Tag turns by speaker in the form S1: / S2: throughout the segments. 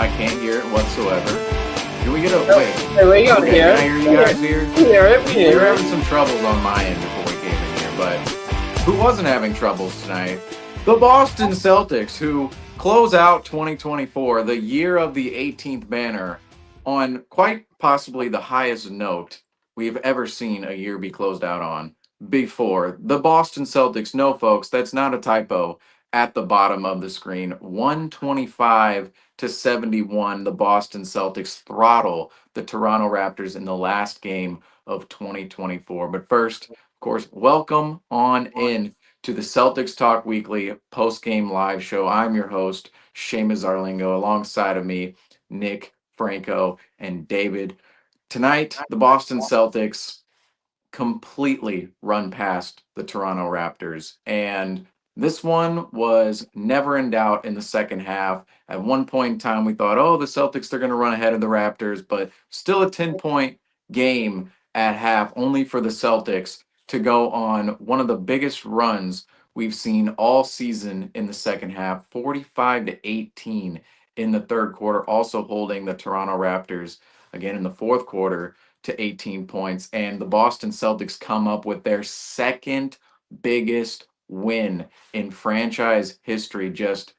S1: I can't hear it whatsoever. Can we get a wait?
S2: Hey, we got
S1: Okay,
S2: here.
S1: can I hear you guys here?
S2: We hear it. We
S1: We
S2: hear
S1: were
S2: it.
S1: having some troubles on my end before we came in here, but who wasn't having troubles tonight? The Boston Celtics, who close out 2024, the year of the 18th banner, on quite possibly the highest note we've ever seen a year be closed out on before. The Boston Celtics, no, folks, that's not a typo. At the bottom of the screen, 125-71. The Boston Celtics throttle the Toronto Raptors in the last game of 2024. But first, of course, welcome on in to the Celtics Talk Weekly post-game live show. I'm your host, Seamus Zarlingo, alongside of me, Nick, Franco, and David. Tonight, the Boston Celtics completely run past the Toronto Raptors, and this one was never in doubt in the second half. At one point in time, we thought, oh, the Celtics, they're going to run ahead of the Raptors, but still a 10-point game at half, only for the Celtics to go on one of the biggest runs we've seen all season in the second half, 45-18 in the third quarter, also holding the Toronto Raptors again in the fourth quarter to 18 points. And the Boston Celtics come up with their second biggest win in franchise history. Just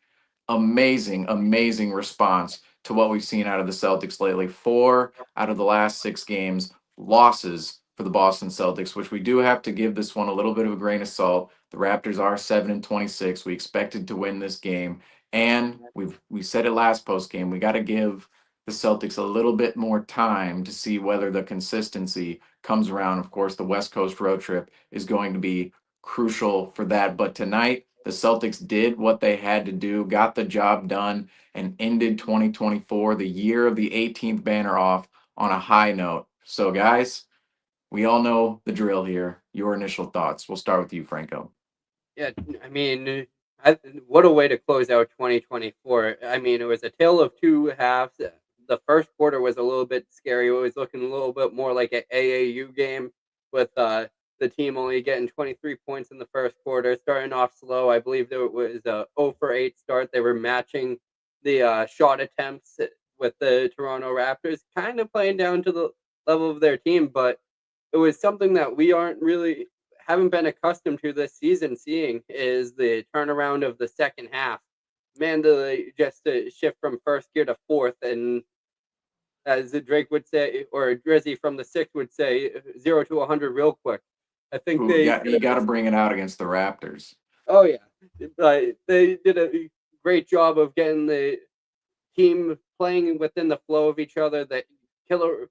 S1: amazing, amazing response to what we've seen out of the Celtics lately. 4 out of the last 6 games, losses for the Boston Celtics, which we do have to give this one a little bit of a grain of salt. The Raptors are 7-26. We expected to win this game. And we said it last post game. We got to give the Celtics a little bit more time to see whether the consistency comes around. Of course, the West Coast road trip is going to be crucial for that. But tonight, the Celtics did what they had to do, got the job done, and ended 2024, the year of the 18th banner, off on a high note. So, guys, we all know the drill here. Your initial thoughts. We'll start with you, Franco.
S2: Yeah, I mean, what a way to close out 2024. I mean, it was a tale of two halves. The first quarter was a little bit scary. It was looking a little bit more like an AAU game with the team only getting 23 points in the first quarter, starting off slow. I believe there was a 0 for 8 start. They were matching the shot attempts with the Toronto Raptors, kind of playing down to the level of their team, but it was something that we haven't been accustomed to this season seeing, is the turnaround of the second half. Man, just to shift from first gear to fourth, and as Drake would say, or Drizzy from the Six would say, 0 to 100 real quick. I think
S1: Ooh, you got to bring it out against the Raptors.
S2: Oh yeah, they did a great job of getting the team playing within the flow of each other. The killer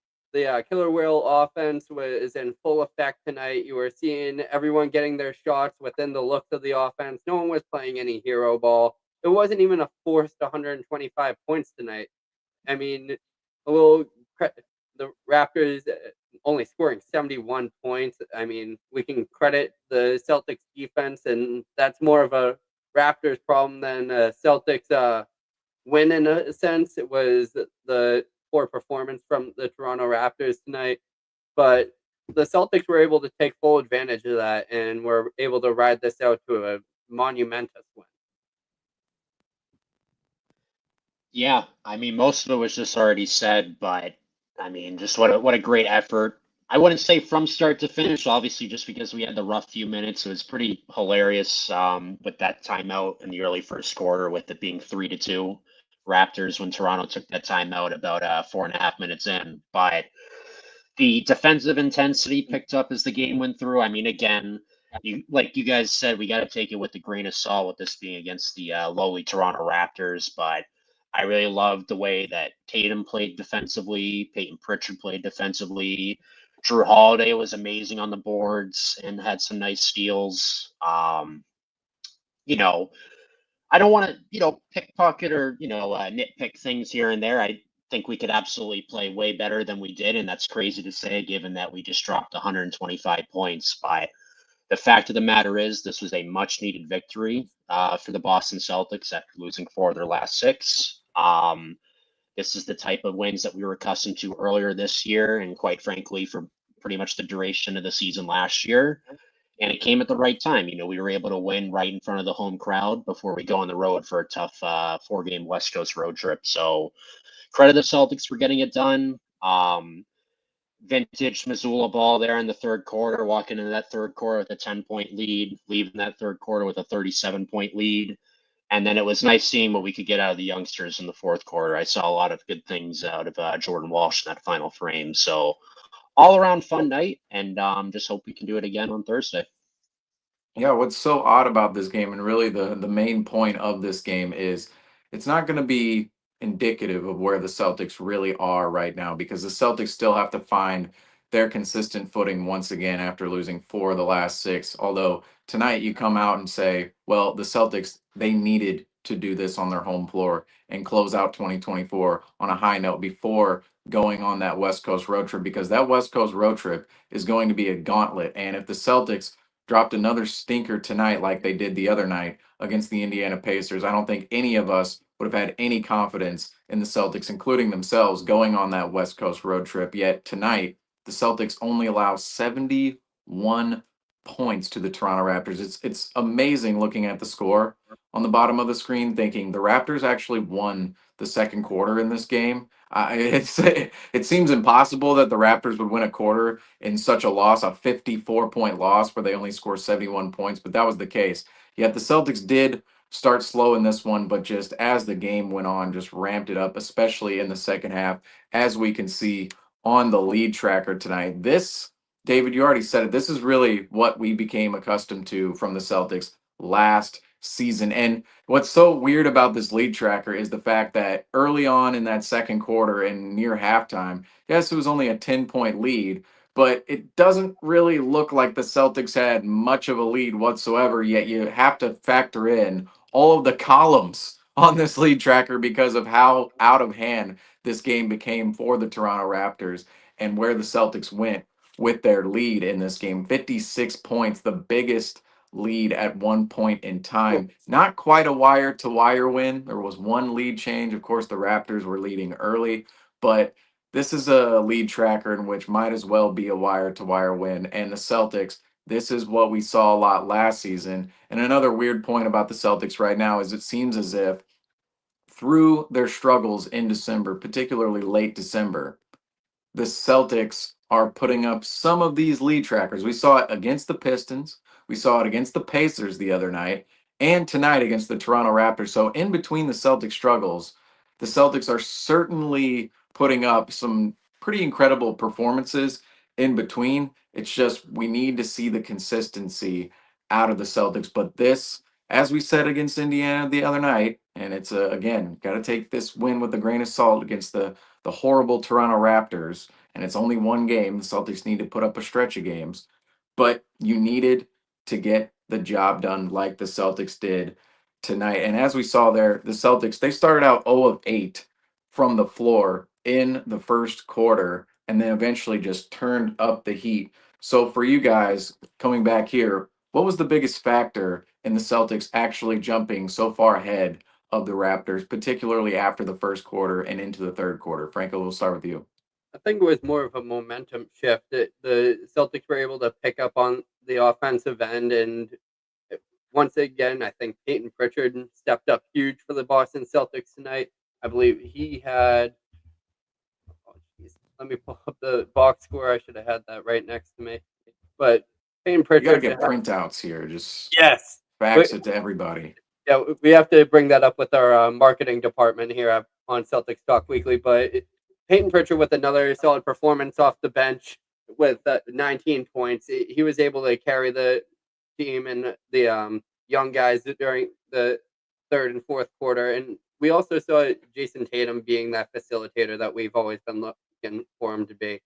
S2: whale offense was in full effect tonight. You were seeing everyone getting their shots within the looks of the offense. No one was playing any hero ball. It wasn't even a forced 125 points tonight. I mean, the Raptors only scoring 71 points. I mean, we can credit the Celtics defense, and that's more of a Raptors problem than Celtics win in a sense. It was the poor performance from the Toronto Raptors tonight, but the Celtics were able to take full advantage of that and were able to ride this out to a monumentous win.
S3: Yeah, I mean, most of it was just already said, but I mean, just what a great effort. I wouldn't say from start to finish, obviously, just because we had the rough few minutes. It was pretty hilarious with that timeout in the early first quarter, with it being 3-2 Raptors when Toronto took that timeout about 4.5 minutes in. But the defensive intensity picked up as the game went through. I mean, again, like you guys said, we got to take it with a grain of salt with this being against the lowly Toronto Raptors, but I really loved the way that Tatum played defensively, Peyton Pritchard played defensively, Drew Holiday was amazing on the boards and had some nice steals. You know, I don't want to, pickpocket or, nitpick things here and there. I think we could absolutely play way better than we did, and that's crazy to say given that we just dropped 125 points. But the fact of the matter is, this was a much-needed victory for the Boston Celtics after losing 4 of their last 6. This is the type of wins that we were accustomed to earlier this year, and quite frankly, for pretty much the duration of the season last year. And it came at the right time. We were able to win right in front of the home crowd before we go on the road for a tough 4-game West Coast road trip. So credit the Celtics for getting it done. Vintage Missoula ball there in the third quarter, walking into that third quarter with a 10-point lead, leaving that third quarter with a 37-point lead. And then it was nice seeing what we could get out of the youngsters in the fourth quarter. I saw a lot of good things out of Jordan Walsh in that final frame. So all around fun night, and just hope we can do it again on Thursday.
S1: Yeah, what's so odd about this game, and really the main point of this game, is it's not going to be indicative of where the Celtics really are right now, because the Celtics still have to find their consistent footing once again after losing 4 of the last 6. Although tonight you come out and say, well, the Celtics, they needed to do this on their home floor and close out 2024 on a high note before going on that West Coast road trip, because that West Coast road trip is going to be a gauntlet. And if the Celtics dropped another stinker tonight like they did the other night against the Indiana Pacers, I don't think any of us would have had any confidence in the Celtics, including themselves, going on that West Coast road trip. Yet tonight, the Celtics only allow 71 points to the Toronto Raptors. It's amazing looking at the score on the bottom of the screen, thinking the Raptors actually won the second quarter in this game. It seems impossible that the Raptors would win a quarter in such a loss, a 54-point loss where they only score 71 points, but that was the case. Yet the Celtics did start slow in this one, but just as the game went on, just ramped it up, especially in the second half, as we can see on the lead tracker tonight. This, David, you already said it, this is really what we became accustomed to from the Celtics last season. And what's so weird about this lead tracker is the fact that early on in that second quarter and near halftime, yes, it was only a 10-point lead, but it doesn't really look like the Celtics had much of a lead whatsoever, yet you have to factor in all of the columns on this lead tracker because of how out of hand this game became for the Toronto Raptors and where the Celtics went with their lead in this game. 56 points, the biggest lead at one point in time. Not quite a wire to wire win. There was one lead change. Of course, the Raptors were leading early, but this is a lead tracker in which might as well be a wire to wire win. And the Celtics, this is what we saw a lot last season. And another weird point about the Celtics right now is it seems as if through their struggles in December, particularly late December, the Celtics are putting up some of these lead trackers. We saw it against the Pistons. We saw it against the Pacers the other night and tonight against the Toronto Raptors. So in between the Celtic struggles, the Celtics are certainly putting up some pretty incredible performances in between. It's just we need to see the consistency out of the Celtics. But this, as we said against Indiana the other night, and it's again, got to take this win with a grain of salt against the horrible Toronto Raptors, and it's only one game. The Celtics need to put up a stretch of games, but you needed to get the job done like the Celtics did tonight. And as we saw there, the Celtics, they started out 0 of 8 from the floor in the first quarter and then eventually just turned up the heat. So for you guys coming back here, what was the biggest factor in the Celtics actually jumping so far ahead of the Raptors, particularly after the first quarter and into the third quarter? Franco, we'll start with you.
S2: I think it was more of a momentum shift. The Celtics were able to pick up on the offensive end, and once again, I think Peyton Pritchard stepped up huge for the Boston Celtics tonight. I believe he had. Oh, geez, let me pull up the box score. I should have had that right next to me. But Peyton Pritchard.
S1: You got to get printouts here. Just
S2: yes,
S1: fax it to everybody.
S2: Yeah, we have to bring that up with our marketing department here on Celtics Talk Weekly. But Peyton Pritchard with another solid performance off the bench with 19 points. He was able to carry the team and the young guys during the third and fourth quarter. And we also saw Jason Tatum being that facilitator that we've always been looking for him to be.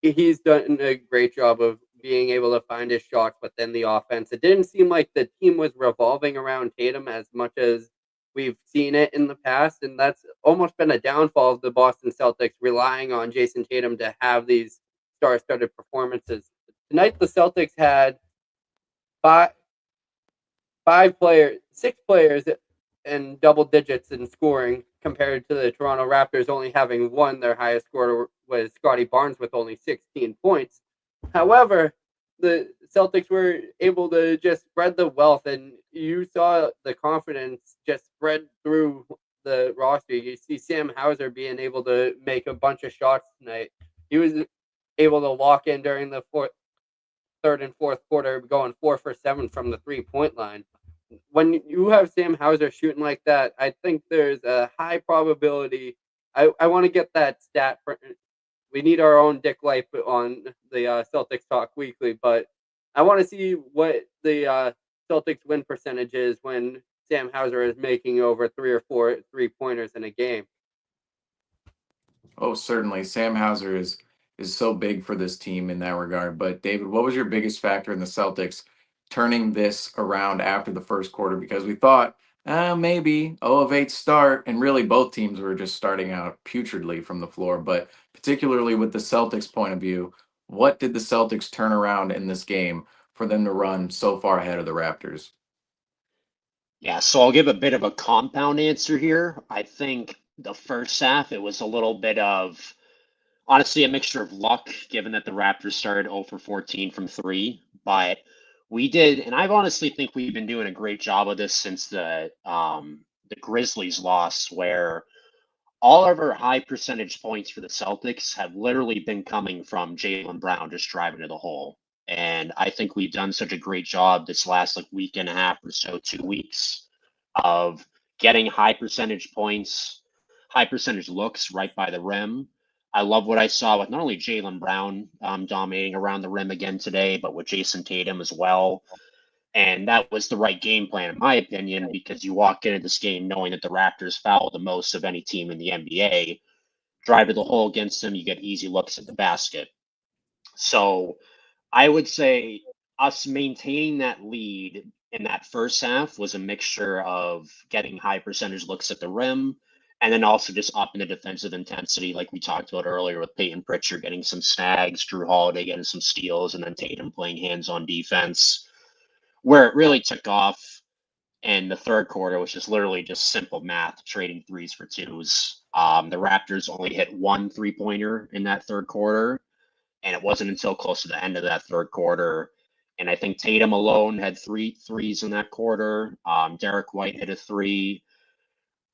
S2: He's done a great job of being able to find his shots within the offense. It didn't seem like the team was revolving around Tatum as much as we've seen it in the past, and that's almost been a downfall of the Boston Celtics, relying on Jason Tatum to have these star-studded performances. Tonight, the Celtics had six players in double digits in scoring, compared to the Toronto Raptors only having one. Their highest scorer was Scotty Barnes with only 16 points. However, the Celtics were able to just spread the wealth, and you saw the confidence just spread through the roster. You see Sam Hauser being able to make a bunch of shots tonight. He was able to lock in during the third and fourth quarter, going 4 for 7 from the 3-point line. When you have Sam Hauser shooting like that, I think there's a high probability. I want to get that stat. We need our own Dick Life on the Celtics Talk Weekly, but I want to see what the Celtics win percentage is when Sam Hauser is making over 3 or 4 3-pointers in a game.
S1: Oh, certainly. Sam Hauser is so big for this team in that regard. But David, what was your biggest factor in the Celtics turning this around after the first quarter? Because we thought, maybe 0 of 8 start, and really both teams were just starting out putridly from the floor. But particularly with the Celtics' point of view, what did the Celtics turn around in this game for them to run so far ahead of the Raptors?
S3: Yeah, so I'll give a bit of a compound answer here. I think the first half, it was a little bit of honestly a mixture of luck, given that the Raptors started 0 for 14 from three. But we did, and I honestly think we've been doing a great job of this since the Grizzlies loss, where all of our high percentage points for the Celtics have literally been coming from Jaylen Brown just driving to the hole. And I think we've done such a great job this last like week and a half or so, 2 weeks, of getting high percentage points, high percentage looks right by the rim. I love what I saw with not only Jaylen Brown dominating around the rim again today, but with Jason Tatum as well. And that was the right game plan, in my opinion, because you walk into this game knowing that the Raptors foul the most of any team in the NBA. Drive to the hole against them, you get easy looks at the basket. So I would say us maintaining that lead in that first half was a mixture of getting high percentage looks at the rim and then also just upping the defensive intensity, like we talked about earlier with Peyton Pritchard getting some snags, Drew Holiday getting some steals, and then Tatum playing hands on defense. Where it really took off in the third quarter was just literally just simple math, trading threes for twos. The Raptors only hit one 3-pointer in that third quarter, and it wasn't until close to the end of that third quarter. And I think Tatum alone had three threes in that quarter. Derek White hit a three.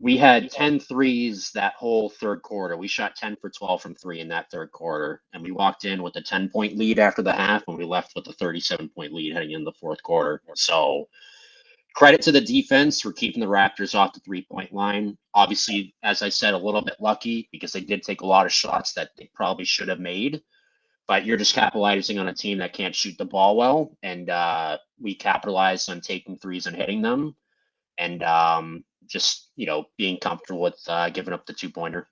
S3: We had 10 threes that whole third quarter. We shot 10 for 12 from three in that third quarter. And we walked in with a 10-point lead after the half, and we left with a 37-point lead heading into the fourth quarter. So credit to the defense for keeping the Raptors off the 3-point line. Obviously, as I said, a little bit lucky because they did take a lot of shots that they probably should have made. But you're just capitalizing on a team that can't shoot the ball well. And we capitalized on taking threes and hitting them. And just, being comfortable with giving up the 2-pointer.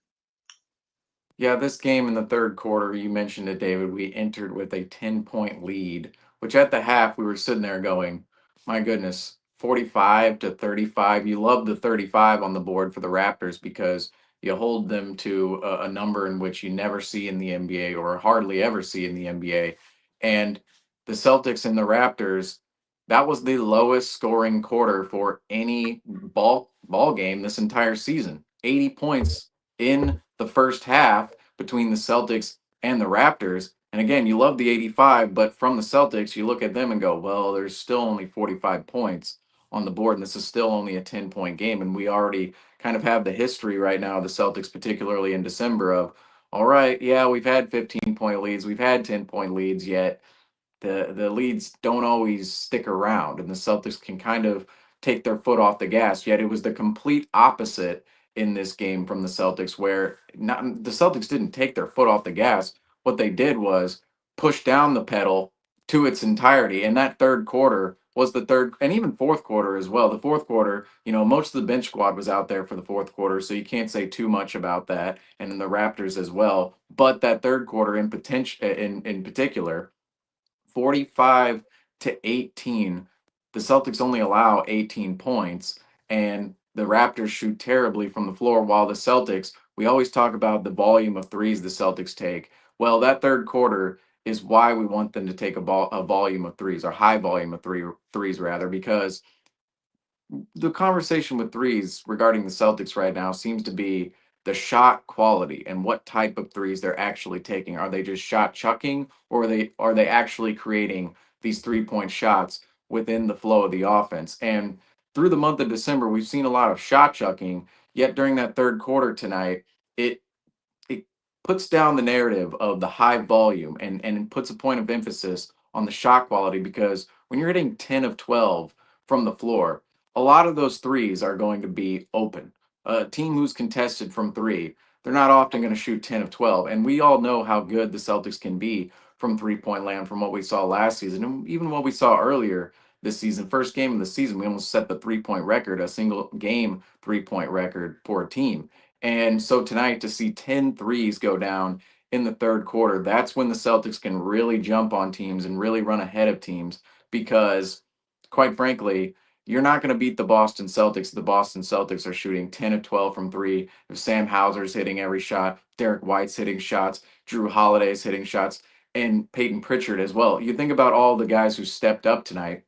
S1: Yeah, this game in the third quarter, you mentioned it, David. We entered with a 10-point lead, which at the half we were sitting there going, my goodness, 45 to 35. You love the 35 on the board for the Raptors because you hold them to a number in which you never see in the NBA or hardly ever see in the NBA. And the Celtics and the Raptors, that was the lowest scoring quarter for any ball game this entire season. 80 points in the first half between the Celtics and the Raptors. And again, you love the 85, but from the Celtics, you look at them and go, well, there's still only 45 points on the board, and this is still only a 10-point game. And we already kind of have the history right now of the Celtics, particularly in December, of, all right, yeah, we've had 15-point leads, we've had 10-point leads, yet the leads don't always stick around, and the Celtics can kind of take their foot off the gas. Yet it was the complete opposite in this game from the Celtics, where not the Celtics didn't take their foot off the gas. What they did was push down the pedal to its entirety. And that third quarter was the third, and even fourth quarter as well. The fourth quarter, most of the bench squad was out there for the fourth quarter, so you can't say too much about that. And then the Raptors as well. But that third quarter in particular, 45 to 18. The Celtics only allow 18 points, and the Raptors shoot terribly from the floor. While the Celtics, we always talk about the volume of threes the Celtics take. Well, that third quarter is why we want them to take a volume of threes, or high volume of threes rather, because the conversation with threes regarding the Celtics right now seems to be the shot quality and what type of threes they're actually taking. Are they just shot chucking, or are they actually creating these 3-point shots within the flow of the offense? And through the month of December, we've seen a lot of shot chucking. Yet during that third quarter tonight, it puts down the narrative of the high volume and puts a point of emphasis on the shot quality, because when you're hitting 10 of 12 from the floor, a lot of those threes are going to be open. A team who's contested from three, they're not often going to shoot 10 of 12. And we all know how good the Celtics can be from 3-point land from what we saw last season and even what we saw earlier this season. First game of the season, we almost set the 3-point record, a single game 3-point record for a team. And so tonight, to see 10 threes go down in the third quarter, that's when the Celtics can really jump on teams and really run ahead of teams, because, quite frankly, you're not going to beat the Boston Celtics. The Boston Celtics are shooting 10 of 12 from three. If Sam Hauser's hitting every shot, Derek White's hitting shots, Drew Holiday's hitting shots, and Peyton Pritchard as well. You think about all the guys who stepped up tonight: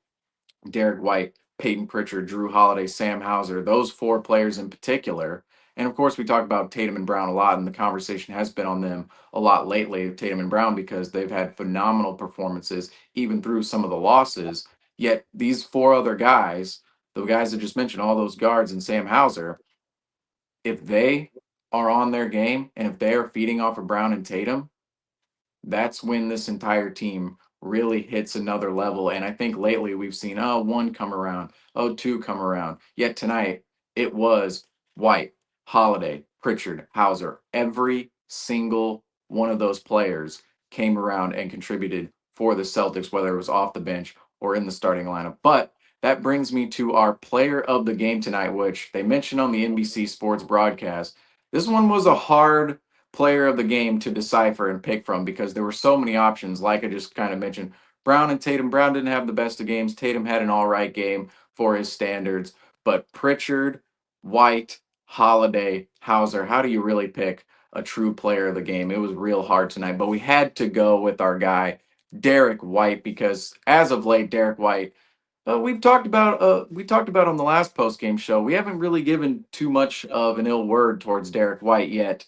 S1: Derek White, Peyton Pritchard, Drew Holiday, Sam Hauser, those four players in particular. And of course, we talk about Tatum and Brown a lot, and the conversation has been on them a lot lately, Tatum and Brown, because they've had phenomenal performances even through some of the losses. Yet these four other guys, the guys I just mentioned, all those guards and Sam Hauser, if they are on their game and if they are feeding off of Brown and Tatum, that's when this entire team really hits another level. And I think lately we've seen, oh, one come around, oh, two come around. Yet tonight it was White, Holiday, Pritchard, Hauser. Every single one of those players came around and contributed for the Celtics, whether it was off the bench or in the starting lineup. But that brings me to our player of the game tonight, which they mentioned on the NBC Sports broadcast. This one was a hard player of the game to decipher and pick from, because there were so many options. Like I just kind of mentioned, Brown and Tatum. Brown didn't have the best of games. Tatum had an all right game for his standards. But Pritchard, White, Holiday, Hauser, how do you really pick a true player of the game? It was real hard tonight, but we had to go with our guy, Derek White, because as of late, Derek White, we talked about on the last post game show. We haven't really given too much of an ill word towards Derek White yet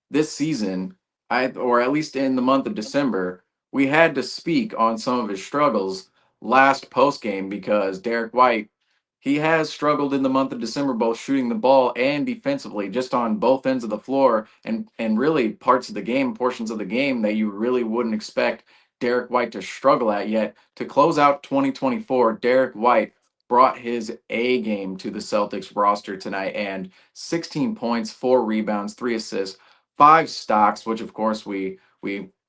S1: this season. Or at least in the month of December, we had to speak on some of his struggles last post game, because Derek White, he has struggled in the month of December, both shooting the ball and defensively, just on both ends of the floor, and really parts of the game, portions of the game that you really wouldn't expect Derek White to struggle at. Yet to close out 2024, Derek White brought his A game to the Celtics roster tonight, and 16 points, 4 rebounds, 3 assists, 5 stocks, which of course we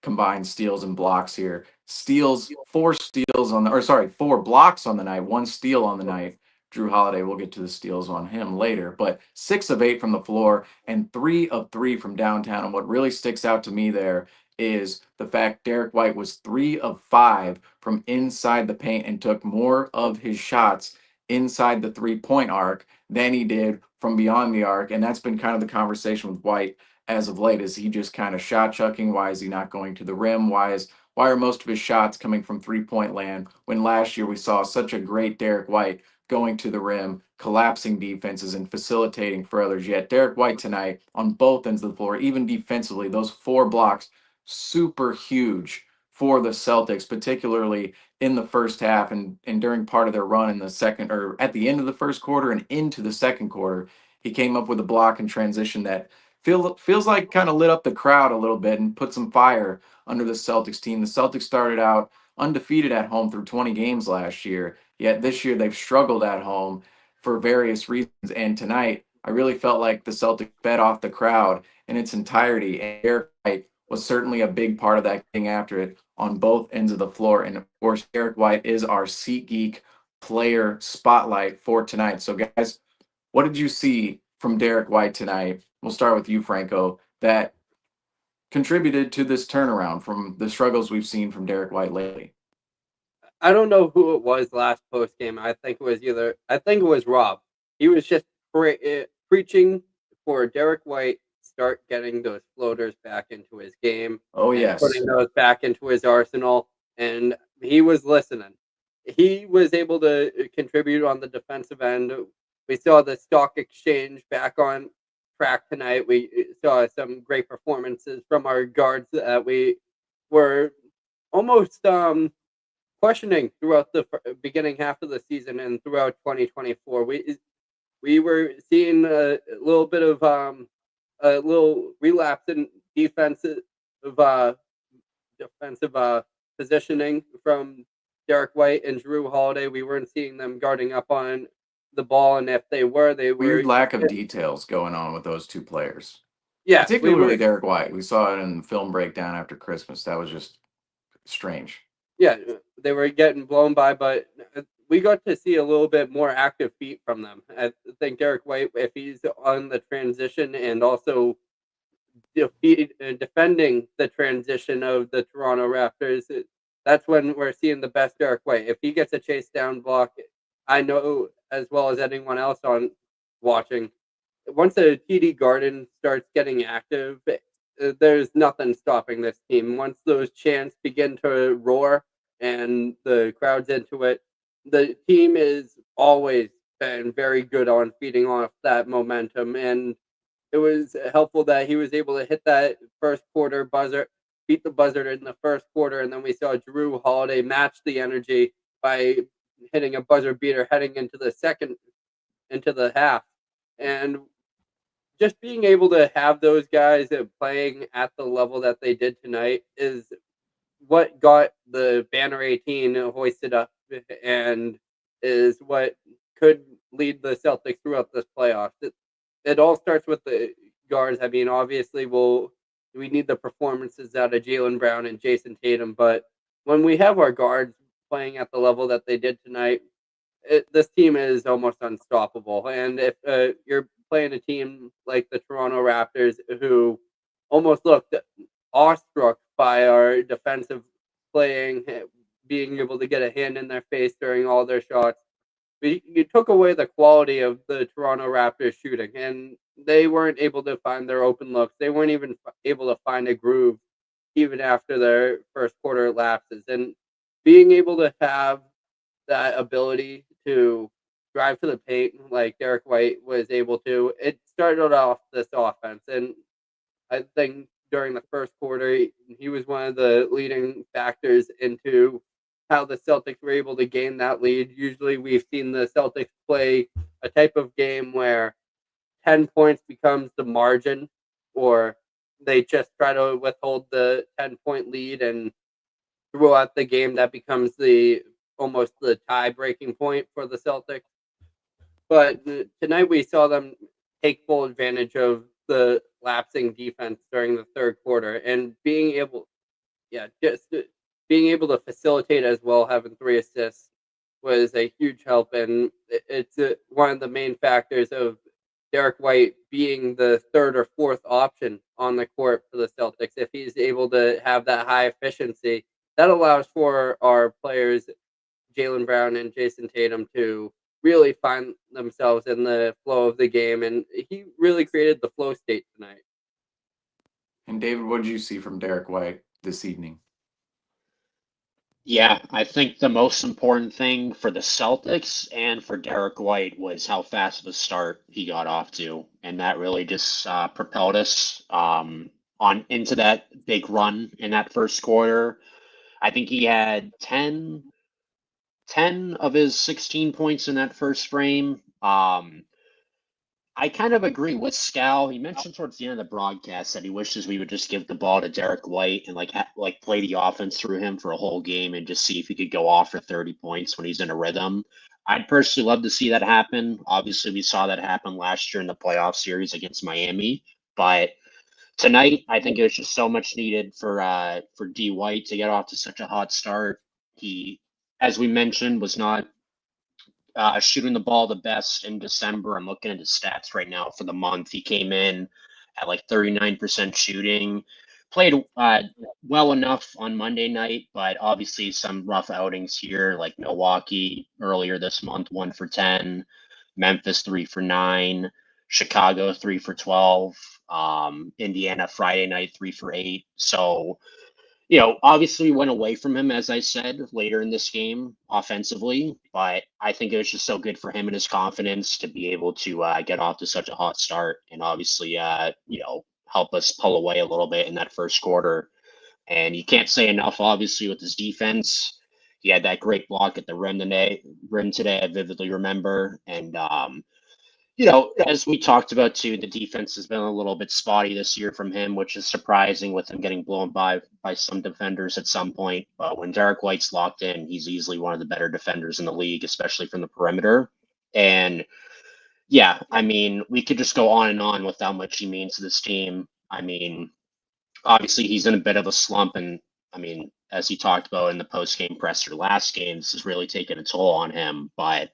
S1: combine steals and blocks here. Steals, 4 steals on the, or sorry, 4 blocks on the night, 1 steal on the night. Drew Holiday, we'll get to the steals on him later, but 6 of 8 from the floor and 3 of 3 from downtown. And what really sticks out to me there is the fact Derek White was 3 of 5 from inside the paint and took more of his shots inside the 3-point arc than he did from beyond the arc. And that's been kind of the conversation with White as of late. Is he just kind of shot chucking? Why is he not going to the rim? Why are most of his shots coming from 3-point land, when last year we saw such a great Derek White going to the rim, collapsing defenses and facilitating for others? Yet Derek White tonight on both ends of the floor, even defensively, those 4 blocks, super huge for the Celtics, particularly in the first half and during part of their run in the second, or at the end of the first quarter and into the second quarter. He came up with a block in transition that feels like kind of lit up the crowd a little bit and put some fire under the Celtics team. The Celtics started out undefeated at home through 20 games last year, yet this year they've struggled at home for various reasons. And tonight, I really felt like the Celtics fed off the crowd in its entirety. And Derek White was certainly a big part of that, getting after it on both ends of the floor. And of course, Derek White is our SeatGeek player spotlight for tonight. So, guys, what did you see from Derek White tonight? We'll start with you, Franco, that contributed to this turnaround from the struggles we've seen from Derek White lately.
S2: I don't know who it was last post game. I think it was Rob. He was just preaching for Derek White start getting those floaters back into his game.
S1: Oh,
S2: and
S1: yes.
S2: putting those back into his arsenal. And he was listening. He was able to contribute on the defensive end. We saw the stock exchange back on track tonight. We saw some great performances from our guards that we were almost questioning throughout the beginning half of the season and throughout 2024. We were seeing a little bit of a little relapse in uh, defensive positioning from Derek White and Drew Holiday. We weren't seeing them guarding up on the ball, and if they were,
S1: Weird lack of details going on with those two players,
S2: yeah, we
S1: particularly
S2: were
S1: Derek White. We saw it in the film breakdown after Christmas. That was just strange.
S2: yeah, they were getting blown by, but we got to see a little bit more active feet from them. I think Derek White, if he's on the transition and also defending the transition of the Toronto Raptors, that's when we're seeing the best Derek White. If he gets a chase down block, I know as well as anyone else on watching, once a TD Garden starts getting active, there's nothing stopping this team. Once those chants begin to roar and the crowd's into it, the team is always been very good on feeding off that momentum. And it was helpful that he was able to hit that first quarter buzzer, beat the buzzer in the first quarter, and then we saw Drew Holiday match the energy by hitting a buzzer beater heading into the half. And just being able to have those guys playing at the level that they did tonight is what got the Banner 18 hoisted up and is what could lead the Celtics throughout this playoffs. It all starts with the guards. I mean, obviously, we need the performances out of Jaylen Brown and Jason Tatum, but when we have our guards playing at the level that they did tonight, this team is almost unstoppable. And if you're playing a team like the Toronto Raptors, who almost looked awestruck by our defensive playing, being able to get a hand in their face during all their shots, you took away the quality of the Toronto Raptors shooting, and they weren't able to find their open looks. They weren't even able to find a groove even after their first quarter lapses. And being able to have that ability to drive to the paint like Derek White was able to, it started off this offense. And I think during the first quarter, he was one of the leading factors into how the Celtics were able to gain that lead. Usually we've seen the Celtics play a type of game where 10 points becomes the margin, or they just try to withhold the 10-point lead, and throughout the game that becomes the almost the tie breaking point for the Celtics. But tonight we saw them take full advantage of the lapsing defense during the third quarter and being able, just being able to facilitate as well, having 3 assists was a huge help. And it's one of the main factors of Derek White being the third or fourth option on the court for the Celtics. If he's able to have that high efficiency, that allows for our players, Jaylen Brown and Jason Tatum, to really find themselves in the flow of the game. And he really created the flow state tonight.
S1: And David, what did you see from Derek White this evening?
S3: Yeah, I think the most important thing for the Celtics and for Derek White was how fast of a start he got off to, and that really just propelled us on into that big run in that first quarter. I think he had 10 of his 16 points in that first frame. I kind of agree with Scal. He mentioned towards the end of the broadcast that he wishes we would just give the ball to Derek White and like play the offense through him for a whole game and just see if he could go off for 30 points when he's in a rhythm. I'd personally love to see that happen. Obviously, we saw that happen last year in the playoff series against Miami, but tonight I think it was just so much needed for D White to get off to such a hot start. He, as we mentioned, was not shooting the ball the best in December. I'm looking at his stats right now for the month. He came in at like 39% shooting, played well enough on Monday night, but obviously some rough outings here, like Milwaukee earlier this month, 1 for 10, Memphis 3 for 9, Chicago 3 for 12, Indiana Friday night 3 for 8. So Obviously we went away from him, as I said, later in this game offensively, but I think it was just so good for him and his confidence to be able to get off to such a hot start and obviously, help us pull away a little bit in that first quarter. And you can't say enough, obviously, with his defense. He had that great block at the rim today. I vividly remember. And as we talked about too, the defense has been a little bit spotty this year from him, which is surprising with him getting blown by some defenders at some point. But when Derek White's locked in, he's easily one of the better defenders in the league, especially from the perimeter. And yeah, I mean, we could just go on and on with how much he means to this team. I mean, obviously he's in a bit of a slump, and I mean, as he talked about in the post game presser last game, this has really taken a toll on him. But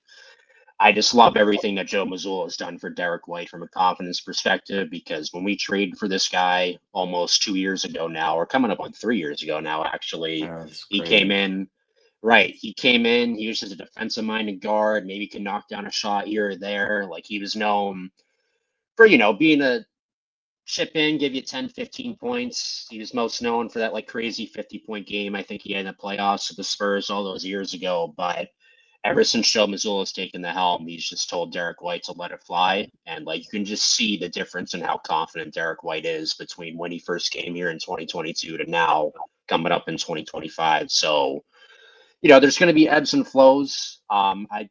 S3: I just love everything that Joe Mazzulla has done for Derek White from a confidence perspective, because when we traded for this guy almost 2 years ago now, or coming up on 3 years ago now, actually,
S1: That's
S3: he came
S1: crazy.
S3: in. Right. He came in, he was just a defensive minded guard, maybe could knock down a shot here or there. Like he was known for, being a chip in, give you 10, 15 points. He was most known for that like crazy 50-point game I think he had in the playoffs with the Spurs all those years ago. But ever since Joe Mazzulla's taken the helm, he's just told Derek White to let it fly. And like you can just see the difference in how confident Derek White is between when he first came here in 2022 to now coming up in 2025. So, there's going to be ebbs and flows. I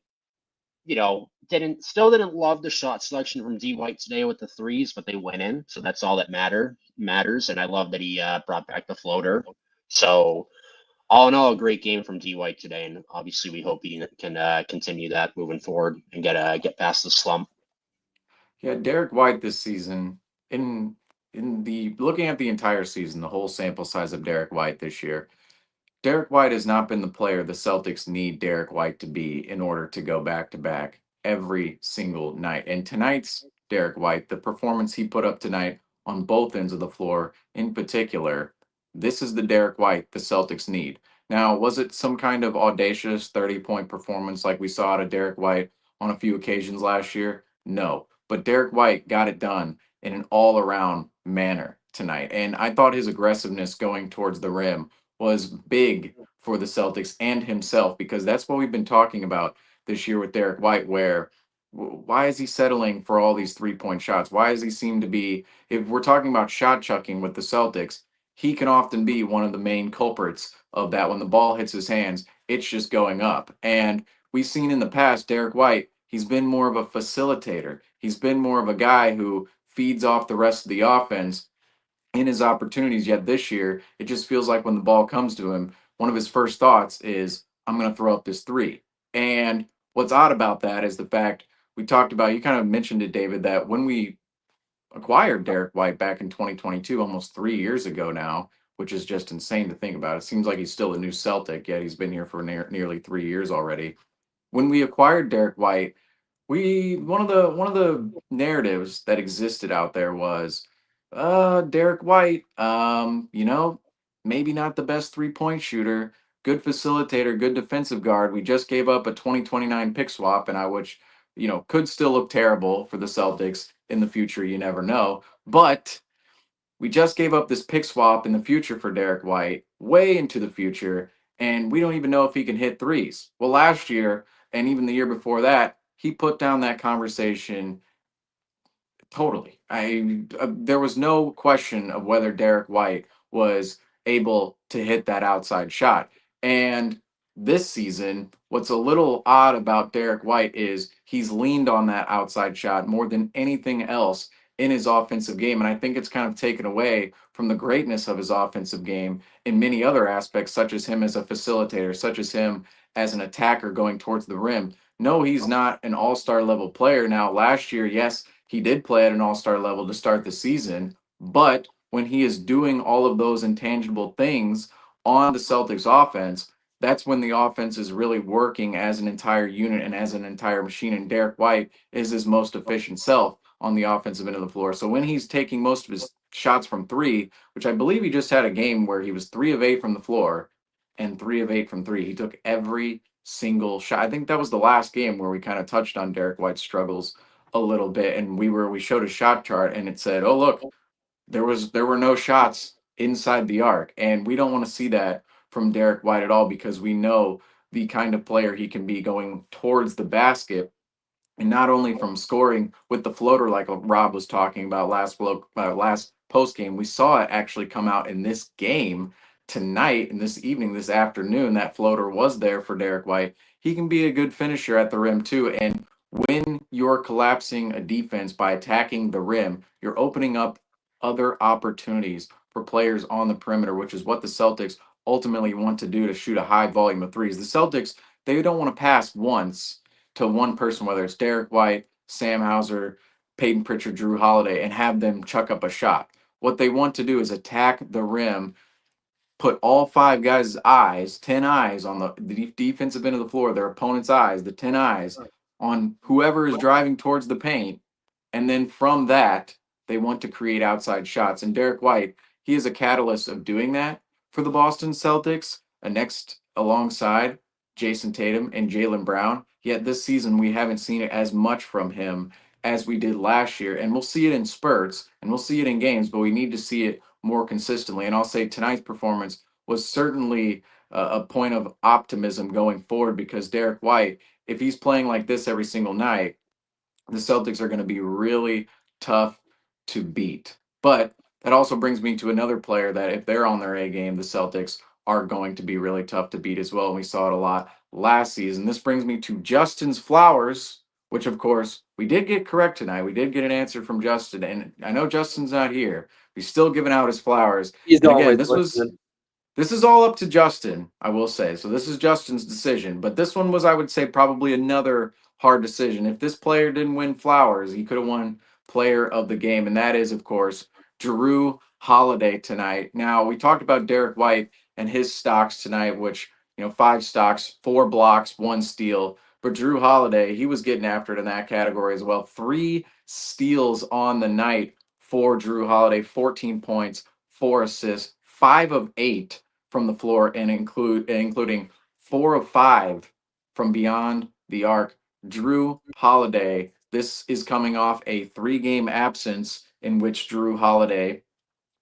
S3: didn't love the shot selection from D White today with the threes, but they went in, so that's all that matters. And I love that he brought back the floater. So all in all, a great game from D White today, and obviously we hope he can continue that moving forward and get past the slump.
S1: Yeah, Derek White this season, in the looking at the entire season, the whole sample size of Derek White this year, Derek White has not been the player the Celtics need Derek White to be in order to go back to back every single night. And tonight's Derek White, the performance he put up tonight on both ends of the floor in particular, this is the Derek White the Celtics need. Now, was it some kind of audacious 30-point performance like we saw out of Derek White on a few occasions last year? No. But Derek White got it done in an all around manner tonight. And I thought his aggressiveness going towards the rim was big for the Celtics and himself, because that's what we've been talking about this year with Derek White, where why is he settling for all these 3-point shots? Why does he seem to be, if we're talking about shot chucking with the Celtics, he can often be one of the main culprits of that. When the ball hits his hands, it's just going up. And we've seen in the past, Derek White, he's been more of a facilitator. He's been more of a guy who feeds off the rest of the offense in his opportunities. Yet this year, it just feels like when the ball comes to him, one of his first thoughts is, I'm going to throw up this three. And what's odd about that is the fact we talked about, you kind of mentioned it, David, that when we acquired Derek White back in 2022, almost 3 years ago now, which is just insane to think about. It seems like he's still a new Celtic, yet he's been here for nearly 3 years already. When we acquired Derek White, we one of the narratives that existed out there was Derek White, maybe not the best 3-point shooter, good facilitator, good defensive guard. We just gave up a 2029 pick swap, and I which could still look terrible for the Celtics in the future. You never know. But we just gave up this pick swap in the future for Derek White, way into the future, and we don't even know if he can hit threes. Well, last year and even the year before that, he put down that conversation totally. There was no question of whether Derek White was able to hit that outside shot. And this season, what's a little odd about Derek White is he's leaned on that outside shot more than anything else in his offensive game. And I think it's kind of taken away from the greatness of his offensive game in many other aspects, such as him as a facilitator, such as him as an attacker going towards the rim. No, he's not an all-star level player. Now, last year, yes, he did play at an all-star level to start the season, but when he is doing all of those intangible things on the Celtics offense, that's when the offense is really working as an entire unit and as an entire machine. And Derek White is his most efficient self on the offensive end of the floor. So when he's taking most of his shots from three, which I believe he just had a game where he was 3 of 8 from the floor and 3 of 8 from three, he took every single shot. I think that was the last game where we kind of touched on Derek White's struggles a little bit, and we showed a shot chart and it said, oh look, there were no shots inside the arc. And we don't want to see that from Derek White at all because we know the kind of player he can be going towards the basket, and not only from scoring with the floater like Rob was talking about last post game. We saw it actually come out in this game tonight and this evening, this afternoon. That floater was there for Derek White. He can be a good finisher at the rim too. And when you're collapsing a defense by attacking the rim, you're opening up other opportunities for players on the perimeter, which is what the Celtics ultimately want to do to shoot a high volume of threes. The Celtics, they don't want to pass once to one person, whether it's Derek White, Sam Hauser, Peyton Pritchard, Drew Holiday, and have them chuck up a shot. What they want to do is attack the rim, put all five guys' eyes, 10 eyes on the defensive end of the floor, their opponent's eyes, the 10 eyes on whoever is driving towards the paint. And then from that, they want to create outside shots. And Derek White, he is a catalyst of doing that for the Boston Celtics, a next alongside Jason Tatum and Jaylen Brown. Yet this season, we haven't seen it as much from him as we did last year. And we'll see it in spurts and we'll see it in games, but we need to see it more consistently. And I'll say tonight's performance was certainly a point of optimism going forward because Derek White, if he's playing like this every single night, the Celtics are going to be really tough to beat. But that also brings me to another player that if they're on their A game, the Celtics are going to be really tough to beat as well. And we saw it a lot last season. This brings me to Justin's Flowers, which of course we did get correct tonight. We did get an answer from Justin. And I know Justin's not here. He's still giving out his flowers.
S2: He's
S1: And again,
S2: always
S1: this was
S2: listening.
S1: this is all up to Justin, I will say. So this is Justin's decision. But this one was, I would say, probably another hard decision. If this player didn't win flowers, he could have won player of the game. And that is, of course, Drew Holiday tonight. Now, we talked about Derek White and his stocks tonight, which, 5 stocks, 4 blocks, 1 steal. But Drew Holiday, he was getting after it in that category as well. 3 steals on the night for Drew Holiday, 14 points, 4 assists, 5 of 8 from the floor, and including 4 of 5 from beyond the arc. Drew Holiday. This is coming off a 3 game absence in which Drew Holiday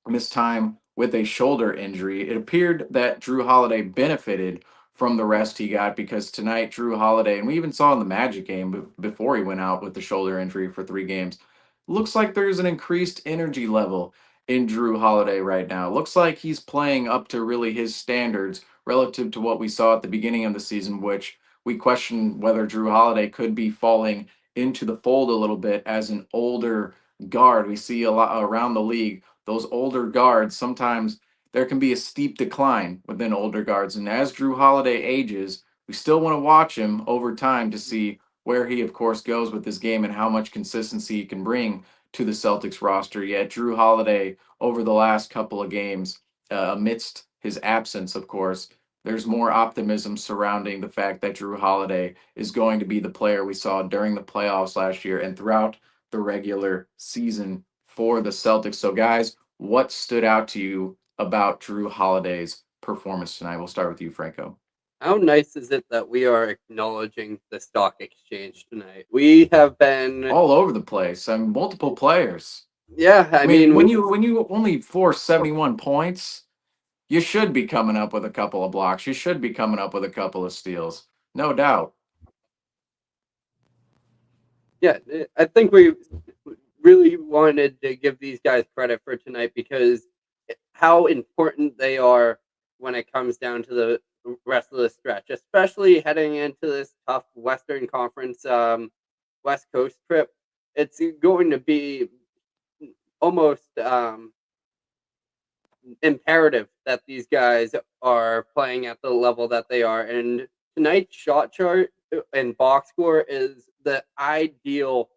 S1: missed time with a shoulder injury. It appeared that Drew Holiday benefited from the rest he got because tonight Drew Holiday, and we even saw in the Magic game before he went out with the shoulder injury for 3 games, looks like there's an increased energy level in Drew Holiday right now. Looks like he's playing up to really his standards relative to what we saw at the beginning of the season, which we question whether Drew Holiday could be falling into the fold a little bit as an older guard. We see a lot around the league. Those older guards, sometimes there can be a steep decline within older guards. And as Drew Holiday ages, we still want to watch him over time to see where he, of course, goes with this game and how much consistency he can bring to the Celtics roster. Yet Drew Holiday, over the last couple of games, amidst his absence, of course, there's more optimism surrounding the fact that Drew Holiday is going to be the player we saw during the playoffs last year and throughout the regular season for the Celtics. So, guys, what stood out to you about Drew Holiday's performance tonight? We'll start with you, Franco.
S2: How nice is it that we are acknowledging the stock exchange tonight? We have been
S1: All over the place. I mean, multiple players.
S2: yeah, I mean
S1: when you only force 71 points, you should be coming up with a couple of blocks. You should be coming up with a couple of steals. No doubt.
S2: yeah, I think we really wanted to give these guys credit for tonight because how important they are when it comes down to the rest of the stretch, especially heading into this tough Western Conference West Coast trip. It's going to be almost imperative that these guys are playing at the level that they are. And tonight's shot chart and box score is the ideal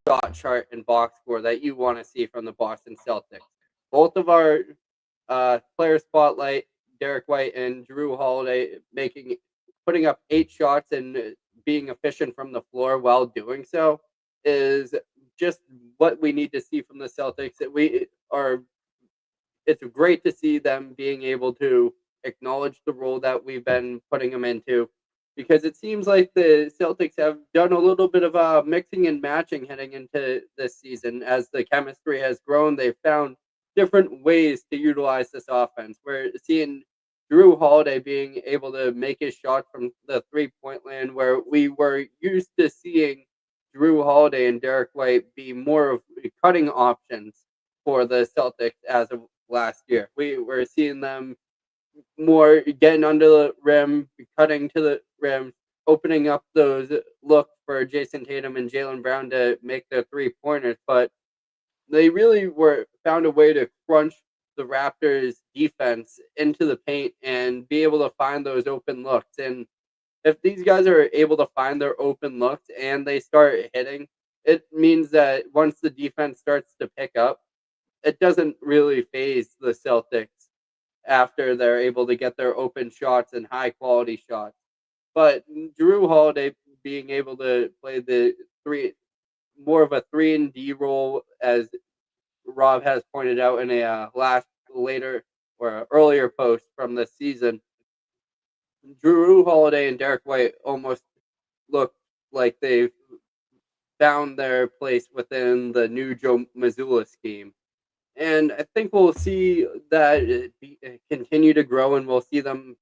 S2: shot chart and box score that you want to see from the Boston Celtics. Both of our player spotlight, Derek White and Drew Holiday, putting up 8 shots and being efficient from the floor while doing so is just what we need to see from the Celtics. It's great to see them being able to acknowledge the role that we've been putting them into, because it seems like the Celtics have done a little bit of mixing and matching heading into this season. As the chemistry has grown, they've found different ways to utilize this offense. We're seeing Drew Holiday being able to make his shot from the 3-point land, where we were used to seeing Drew Holiday and Derek White be more of cutting options for the Celtics as of last year. We were seeing them more getting under the rim, cutting to the rim, opening up those looks for Jason Tatum and Jaylen Brown to make their 3-pointers. But they really found a way to crunch the Raptors defense into the paint and be able to find those open looks. And if these guys are able to find their open looks and they start hitting, it means that once the defense starts to pick up, it doesn't really phase the Celtics after they're able to get their open shots and high quality shots. But Drew Holiday being able to play the more of a 3-and-D role, as Rob has pointed out in a earlier post from the season, Drew Holiday and Derek White almost look like they've found their place within the new Joe Mazzulla scheme. And I think we'll see that continue to grow, and we'll see them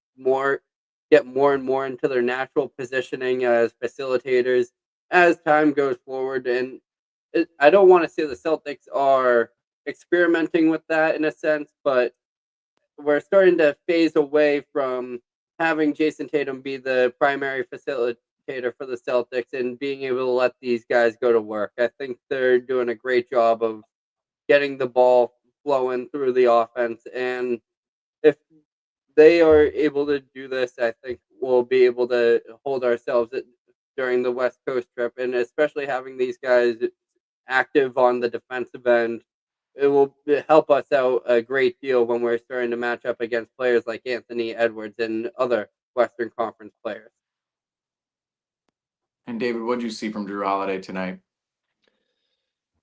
S2: get more and more into their natural positioning as facilitators as time goes forward. And I don't want to say the Celtics are experimenting with that in a sense, but we're starting to phase away from having Jason Tatum be the primary facilitator for the Celtics and being able to let these guys go to work. I think they're doing a great job of getting the ball flowing through the offense. And if they are able to do this, I think we'll be able to hold ourselves during the West Coast trip. And especially having these guys active on the defensive end, it will help us out a great deal when we're starting to match up against players like Anthony Edwards and other Western Conference players.
S1: And David, what did you see from Drew Holiday tonight?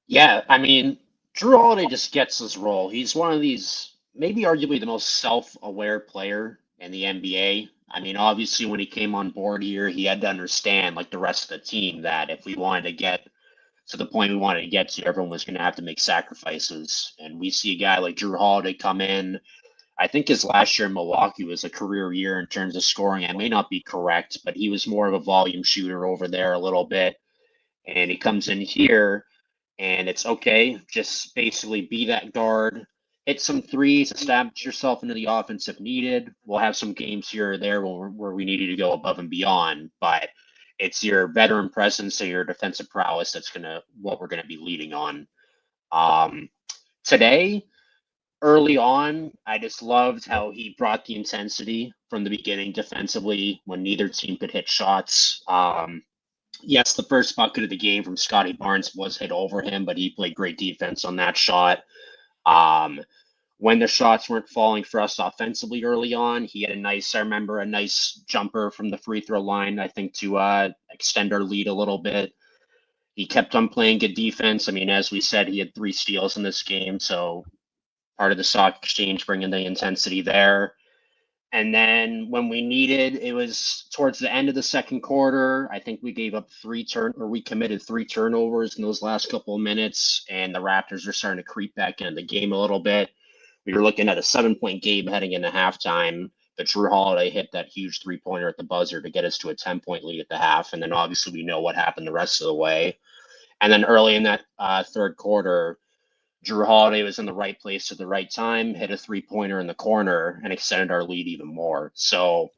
S3: Yeah, I mean, Drew Holiday just gets his role. He's one of these, maybe arguably the most self-aware player in the NBA. I mean, obviously, when he came on board here, he had to understand, like the rest of the team, that if we wanted to get to the point we wanted to get to, everyone was going to have to make sacrifices. And we see a guy like Drew Holiday come in. I think his last year in Milwaukee was a career year in terms of scoring. I may not be correct, but he was more of a volume shooter over there a little bit. And he comes in here, and it's okay. Just basically be that guard, hit some threes, establish yourself into the offense if needed. We'll have some games here or there where we needed to go above and beyond, but it's your veteran presence and your defensive prowess that's what we're gonna be leading on. Today, early on, I just loved how he brought the intensity from the beginning defensively when neither team could hit shots. Yes, the first bucket of the game from Scotty Barnes was hit over him, but he played great defense on that shot. When the shots weren't falling for us offensively early on, he had I remember a nice jumper from the free throw line, I think, to extend our lead a little bit. He kept on playing good defense. I mean, as we said, he had 3 steals in this game, so part of the stock exchange bringing the intensity there. And then when we needed, it was towards the end of the second quarter. I think we gave up we committed 3 turnovers in those last couple of minutes, and the Raptors are starting to creep back into the game a little bit. We were looking at a 7-point game heading into halftime, but Drew Holiday hit that huge 3-pointer at the buzzer to get us to a 10-point lead at the half. And then obviously we know what happened the rest of the way. And then early in that third quarter, Drew Holiday was in the right place at the right time, hit a 3-pointer in the corner, and extended our lead even more. So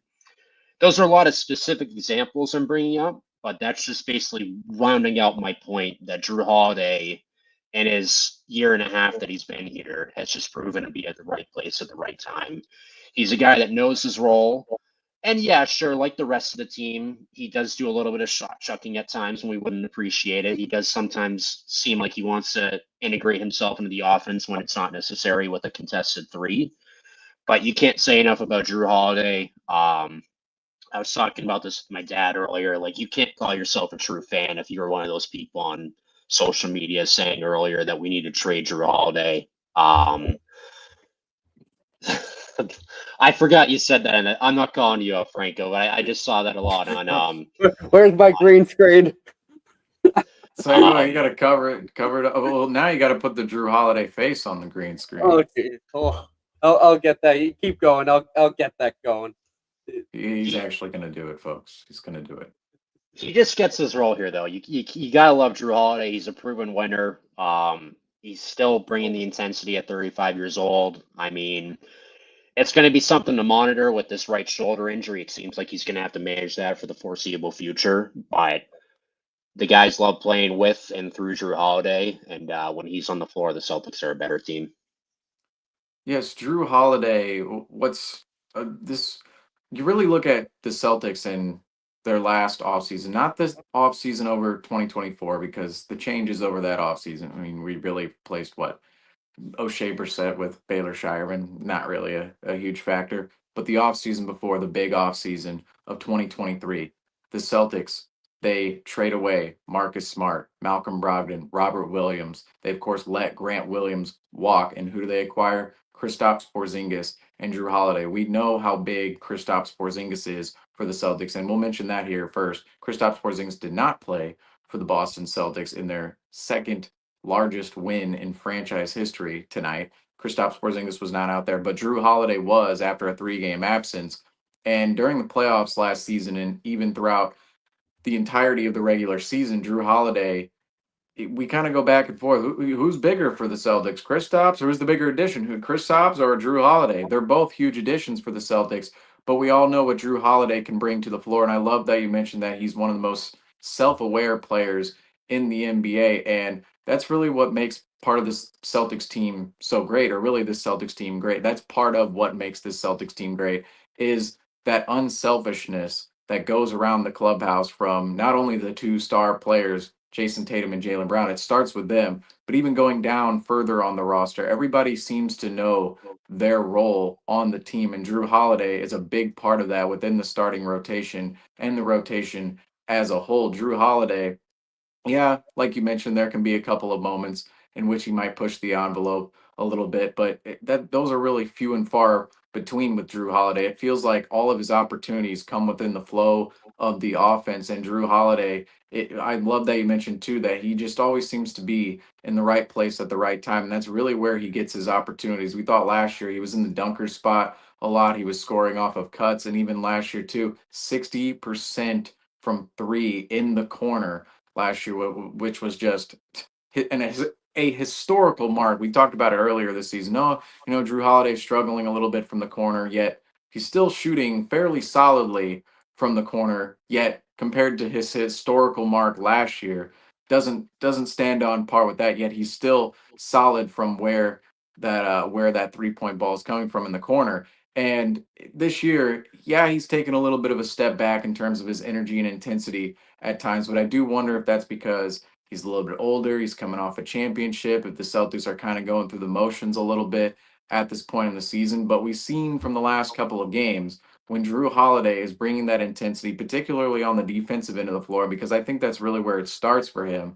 S3: those are a lot of specific examples I'm bringing up, but that's just basically rounding out my point that Drew Holiday, in his year and a half that he's been here, has just proven to be at the right place at the right time. He's a guy that knows his role. And yeah, sure, like the rest of the team, he does do a little bit of shot chucking at times when we wouldn't appreciate it. He does sometimes seem like he wants to integrate himself into the offense when it's not necessary with a contested 3. But you can't say enough about Drew Holiday. I was talking about this with my dad earlier. Like, you can't call yourself a true fan if you're one of those people on social media saying earlier that we need to trade Drew Holiday. I forgot you said that, and I'm not calling you out, Franco, but I just saw that a lot on
S2: Where's my green screen?
S1: So you got to cover it up. Well, now you got to put the Drew Holiday face on the green screen.
S2: Oh, geez. Oh, I'll get that. You keep going. I'll get that going.
S1: He's actually going to do it, folks. He's going to do it.
S3: He just gets his role here, though. You gotta love Drew Holiday. He's a proven winner. He's still bringing the intensity at 35 years old. I mean, it's going to be something to monitor with this right shoulder injury. It seems like he's going to have to manage that for the foreseeable future. But the guys love playing with and through Drew Holiday, and when he's on the floor, the Celtics are a better team.
S1: Yes, Drew Holiday. What's this? You really look at the Celtics in their last offseason, not this offseason over 2024, because the changes over that offseason. I mean, we really placed what O'Shea Brissett with Baylor Shireman, not really a huge factor. But the offseason before, the big offseason of 2023, the Celtics, they trade away Marcus Smart, Malcolm Brogdon, Robert Williams. They, of course, let Grant Williams walk. And who do they acquire? Kristaps Porzingis and Drew Holiday. We know how big Kristaps Porzingis is for the Celtics, and we'll mention that here first. Kristaps Porzingis did not play for the Boston Celtics in their second largest win in franchise history tonight. Kristaps Porzingis was not out there, but Drew Holiday was after a 3-game absence. And during the playoffs last season, and even throughout the entirety of the regular season, Drew Holiday, we kind of go back and forth. Who's bigger for the Celtics, Kristaps, or who's the bigger addition? Who, Kristaps or Drew Holiday? They're both huge additions for the Celtics, but we all know what Drew Holiday can bring to the floor. And I love that you mentioned that he's one of the most self-aware players in the NBA, and that's really what makes part of this Celtics team so great, or really this Celtics team great. That's part of what makes this Celtics team great is that unselfishness that goes around the clubhouse from not only the two star players, Jason Tatum and Jaylen Brown. It starts with them, but even going down further on the roster, everybody seems to know their role on the team. And Drew Holiday is a big part of that within the starting rotation and the rotation as a whole. Drew Holiday, yeah, like you mentioned, there can be a couple of moments in which he might push the envelope a little bit, but that those are really few and far between with Drew Holiday. It feels like all of his opportunities come within the flow of the offense, and Drew Holiday. I love that you mentioned too that he just always seems to be in the right place at the right time, and that's really where he gets his opportunities. We thought last year he was in the dunker spot a lot. He was scoring off of cuts, and even last year too, 60% from three in the corner last year, which was just a historical mark. We talked about it earlier this season. No, Drew Holiday struggling a little bit from the corner, yet he's still shooting fairly solidly from the corner. Yet compared to his historical mark last year, doesn't stand on par with that. Yet he's still solid from where that 3-point ball is coming from in the corner. And this year, yeah, he's taken a little bit of a step back in terms of his energy and intensity at times, but I do wonder if that's because he's a little bit older. He's coming off a championship. If the Celtics are kind of going through the motions a little bit at this point in the season, but we've seen from the last couple of games when Drew Holiday is bringing that intensity, particularly on the defensive end of the floor, because I think that's really where it starts for him.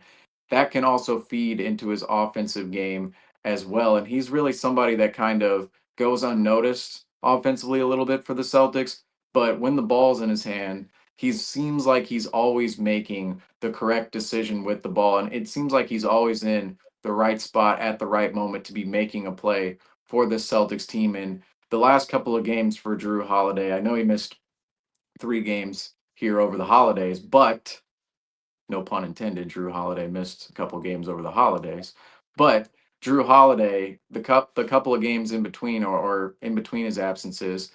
S1: That can also feed into his offensive game as well. And he's really somebody that kind of goes unnoticed offensively a little bit for the Celtics. But when the ball's in his hand, he seems like he's always making the correct decision with the ball. And it seems like he's always in the right spot at the right moment to be making a play for the Celtics team. And the last couple of games for Drew Holiday, I know he missed 3 games here over the holidays, but no pun intended, Drew Holiday missed a couple games over the holidays. But Drew Holiday, the couple of games in between or in between his absences,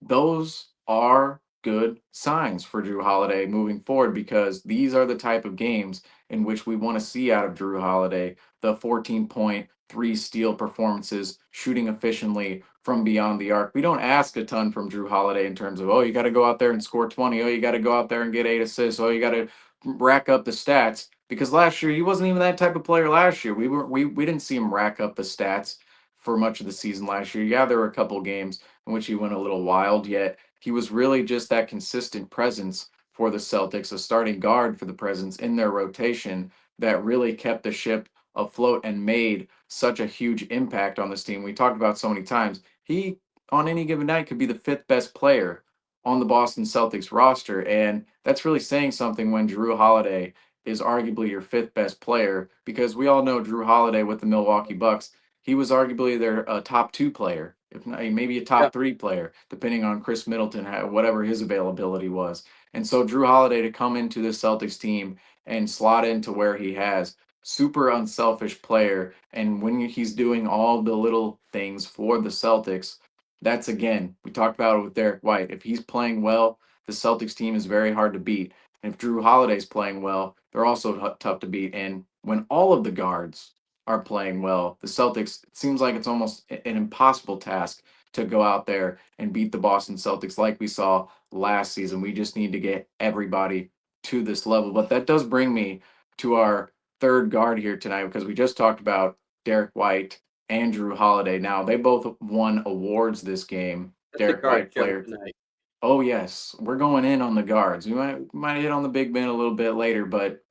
S1: those are good signs for Drew Holiday moving forward because these are the type of games in which we want to see out of Drew Holiday. The 14-point, 3 steal performances, shooting efficiently from beyond the arc. We don't ask a ton from Drew Holiday in terms of, oh, you got to go out there and score 20. Oh, you got to go out there and get 8 assists. Oh, you got to rack up the stats. Because last year he wasn't even that type of player last year. We didn't see him rack up the stats for much of the season last year. Yeah, there were a couple games in which he went a little wild, yet he was really just that consistent presence for the Celtics, a starting guard for the presence in their rotation that really kept the ship afloat and made such a huge impact on this team. We talked about so many times. He, on any given night, could be the fifth best player on the Boston Celtics roster. And that's really saying something when Drew Holiday is arguably your fifth best player, because we all know Drew Holiday with the Milwaukee Bucks, he was arguably their top two player, if not maybe a
S2: Yeah.
S1: top three player, depending on Chris Middleton, whatever his availability was. And so Drew Holiday to come into the Celtics team and slot into where he has, super unselfish player. And when he's doing all the little things for the Celtics, that's again, we talked about it with Derek White. If he's playing well, the Celtics team is very hard to beat. And if Drew Holiday's playing well, they're also tough to beat. And when all of the guards are playing well, the Celtics, it seems like it's almost an impossible task to go out there and beat the Boston Celtics like we saw last season. We just need to get everybody to this level. But that does bring me to our third guard here tonight, because we just talked about Derek White and Drew Holiday. Now, they both won awards this game.
S2: That's a
S1: Derek
S2: guard
S1: White
S2: show
S1: player.
S2: tonight.
S1: Oh yes, we're going in on the guards. We might hit on the big men a little bit later, but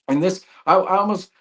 S1: in this, I almost,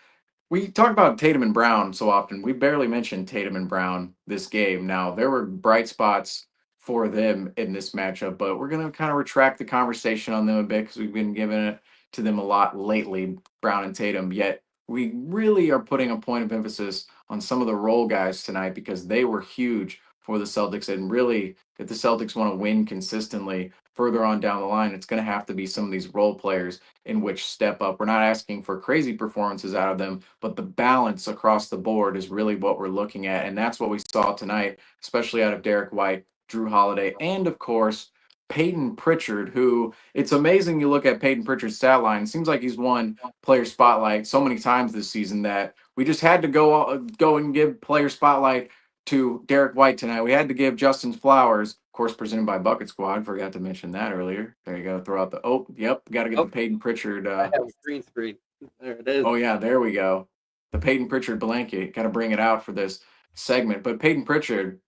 S1: we talk about Tatum and Brown so often. We barely mentioned Tatum and Brown this game. Now, there were bright spots for them in this matchup, but we're going to kind of retract the conversation on them a bit because we've been giving it to them a lot lately, Brown and Tatum. Yet, we really are putting a point of emphasis on some of the role guys tonight, because they were huge for the Celtics. And really, if the Celtics want to win consistently further on down the line, it's going to have to be some of these role players in which step up. We're not asking for crazy performances out of them, but the balance across the board is really what we're looking at. And that's what we saw tonight, especially out of Derek White, Drew Holiday, and of course, Peyton Pritchard, who, it's amazing you look at Peyton Pritchard's stat line. It seems like he's won player spotlight so many times this season that we just had to go and give player spotlight to Derek White tonight. We had to give Justin Flowers, of course, presented by Bucket Squad. Forgot to mention that earlier. There you go. Throw out the, oh, yep, got to get the Peyton Pritchard.
S2: I have a green screen. There it is.
S1: Oh yeah, there we go. The Peyton Pritchard blanket. Got to bring it out for this segment. But Peyton Pritchard,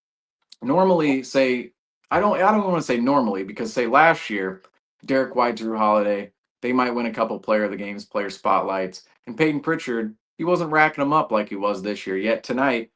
S1: normally say, I don't want to say normally, because say last year, Derek White, Drew Holiday, they might win a couple player of the games, player spotlights. And Peyton Pritchard, he wasn't racking them up like he was this year. Yet tonight,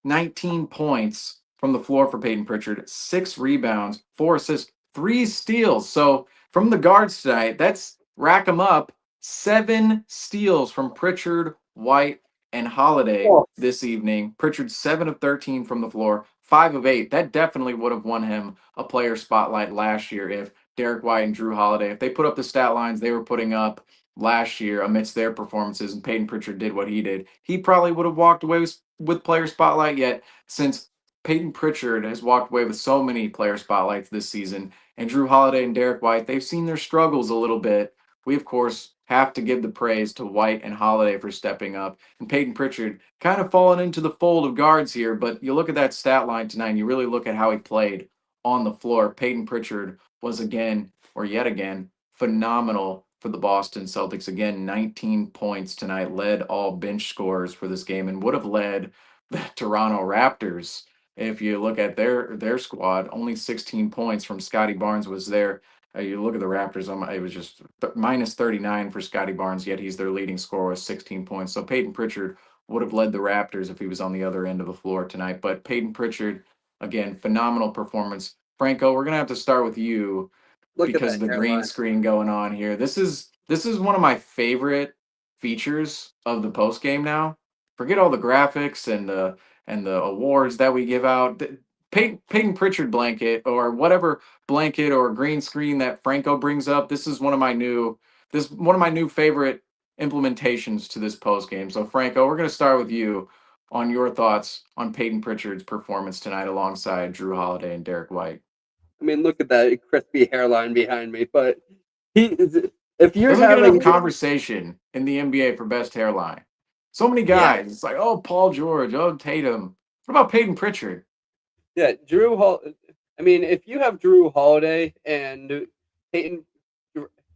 S1: 19 points from the floor for Peyton Pritchard, 6 rebounds, 4 assists, 3 steals. So from the guards tonight, that's rack them up. 7 steals from Pritchard, White, and Holiday this evening. Pritchard 7 of 13 from the floor, 5 of 8. That definitely would have won him a player spotlight last year if Derek White and Drew Holiday, if they put up the stat lines they were putting up last year amidst their performances, and Peyton Pritchard did what he did, he probably would have walked away with player spotlight. Yet, since Peyton Pritchard has walked away with so many player spotlights this season, and Drew Holiday and Derek White, they've seen their struggles a little bit. We, of course, have to give the praise to White and Holiday for stepping up. And Peyton Pritchard kind of fallen into the fold of guards here, but you look at that stat line tonight and you really look at how he played on the floor. Peyton Pritchard was again, or yet again, phenomenal for the Boston Celtics. Again, 19 points tonight, led all bench scorers for this game, and would have led the Toronto Raptors. If you look at their squad, only 16 points from Scotty Barnes was there. You look at the Raptors, it was just minus 39 for Scotty Barnes, yet he's their leading scorer with 16 points. So Peyton Pritchard would have led the Raptors if he was on the other end of the floor tonight. But Peyton Pritchard, again, phenomenal performance. Franco, we're going to have to start with you because of the green screen going on here. This is one of my favorite features of the post game now. Forget all the graphics and the awards that we give out. Peyton Pritchard blanket, or whatever blanket or green screen that Franco brings up. This is one of my new favorite implementations to this post game. So Franco, we're going to start with you on your thoughts on Peyton Pritchard's performance tonight alongside Drew Holiday and Derek White.
S2: I mean, look at that crispy hairline behind me. But if you're
S1: Doesn't
S2: having
S1: get enough conversation in the NBA for best hairline. So many guys. Yeah. It's like, oh, Paul George, oh, Tatum. What about Peyton Pritchard?
S2: Yeah, I mean, if you have Drew Holiday and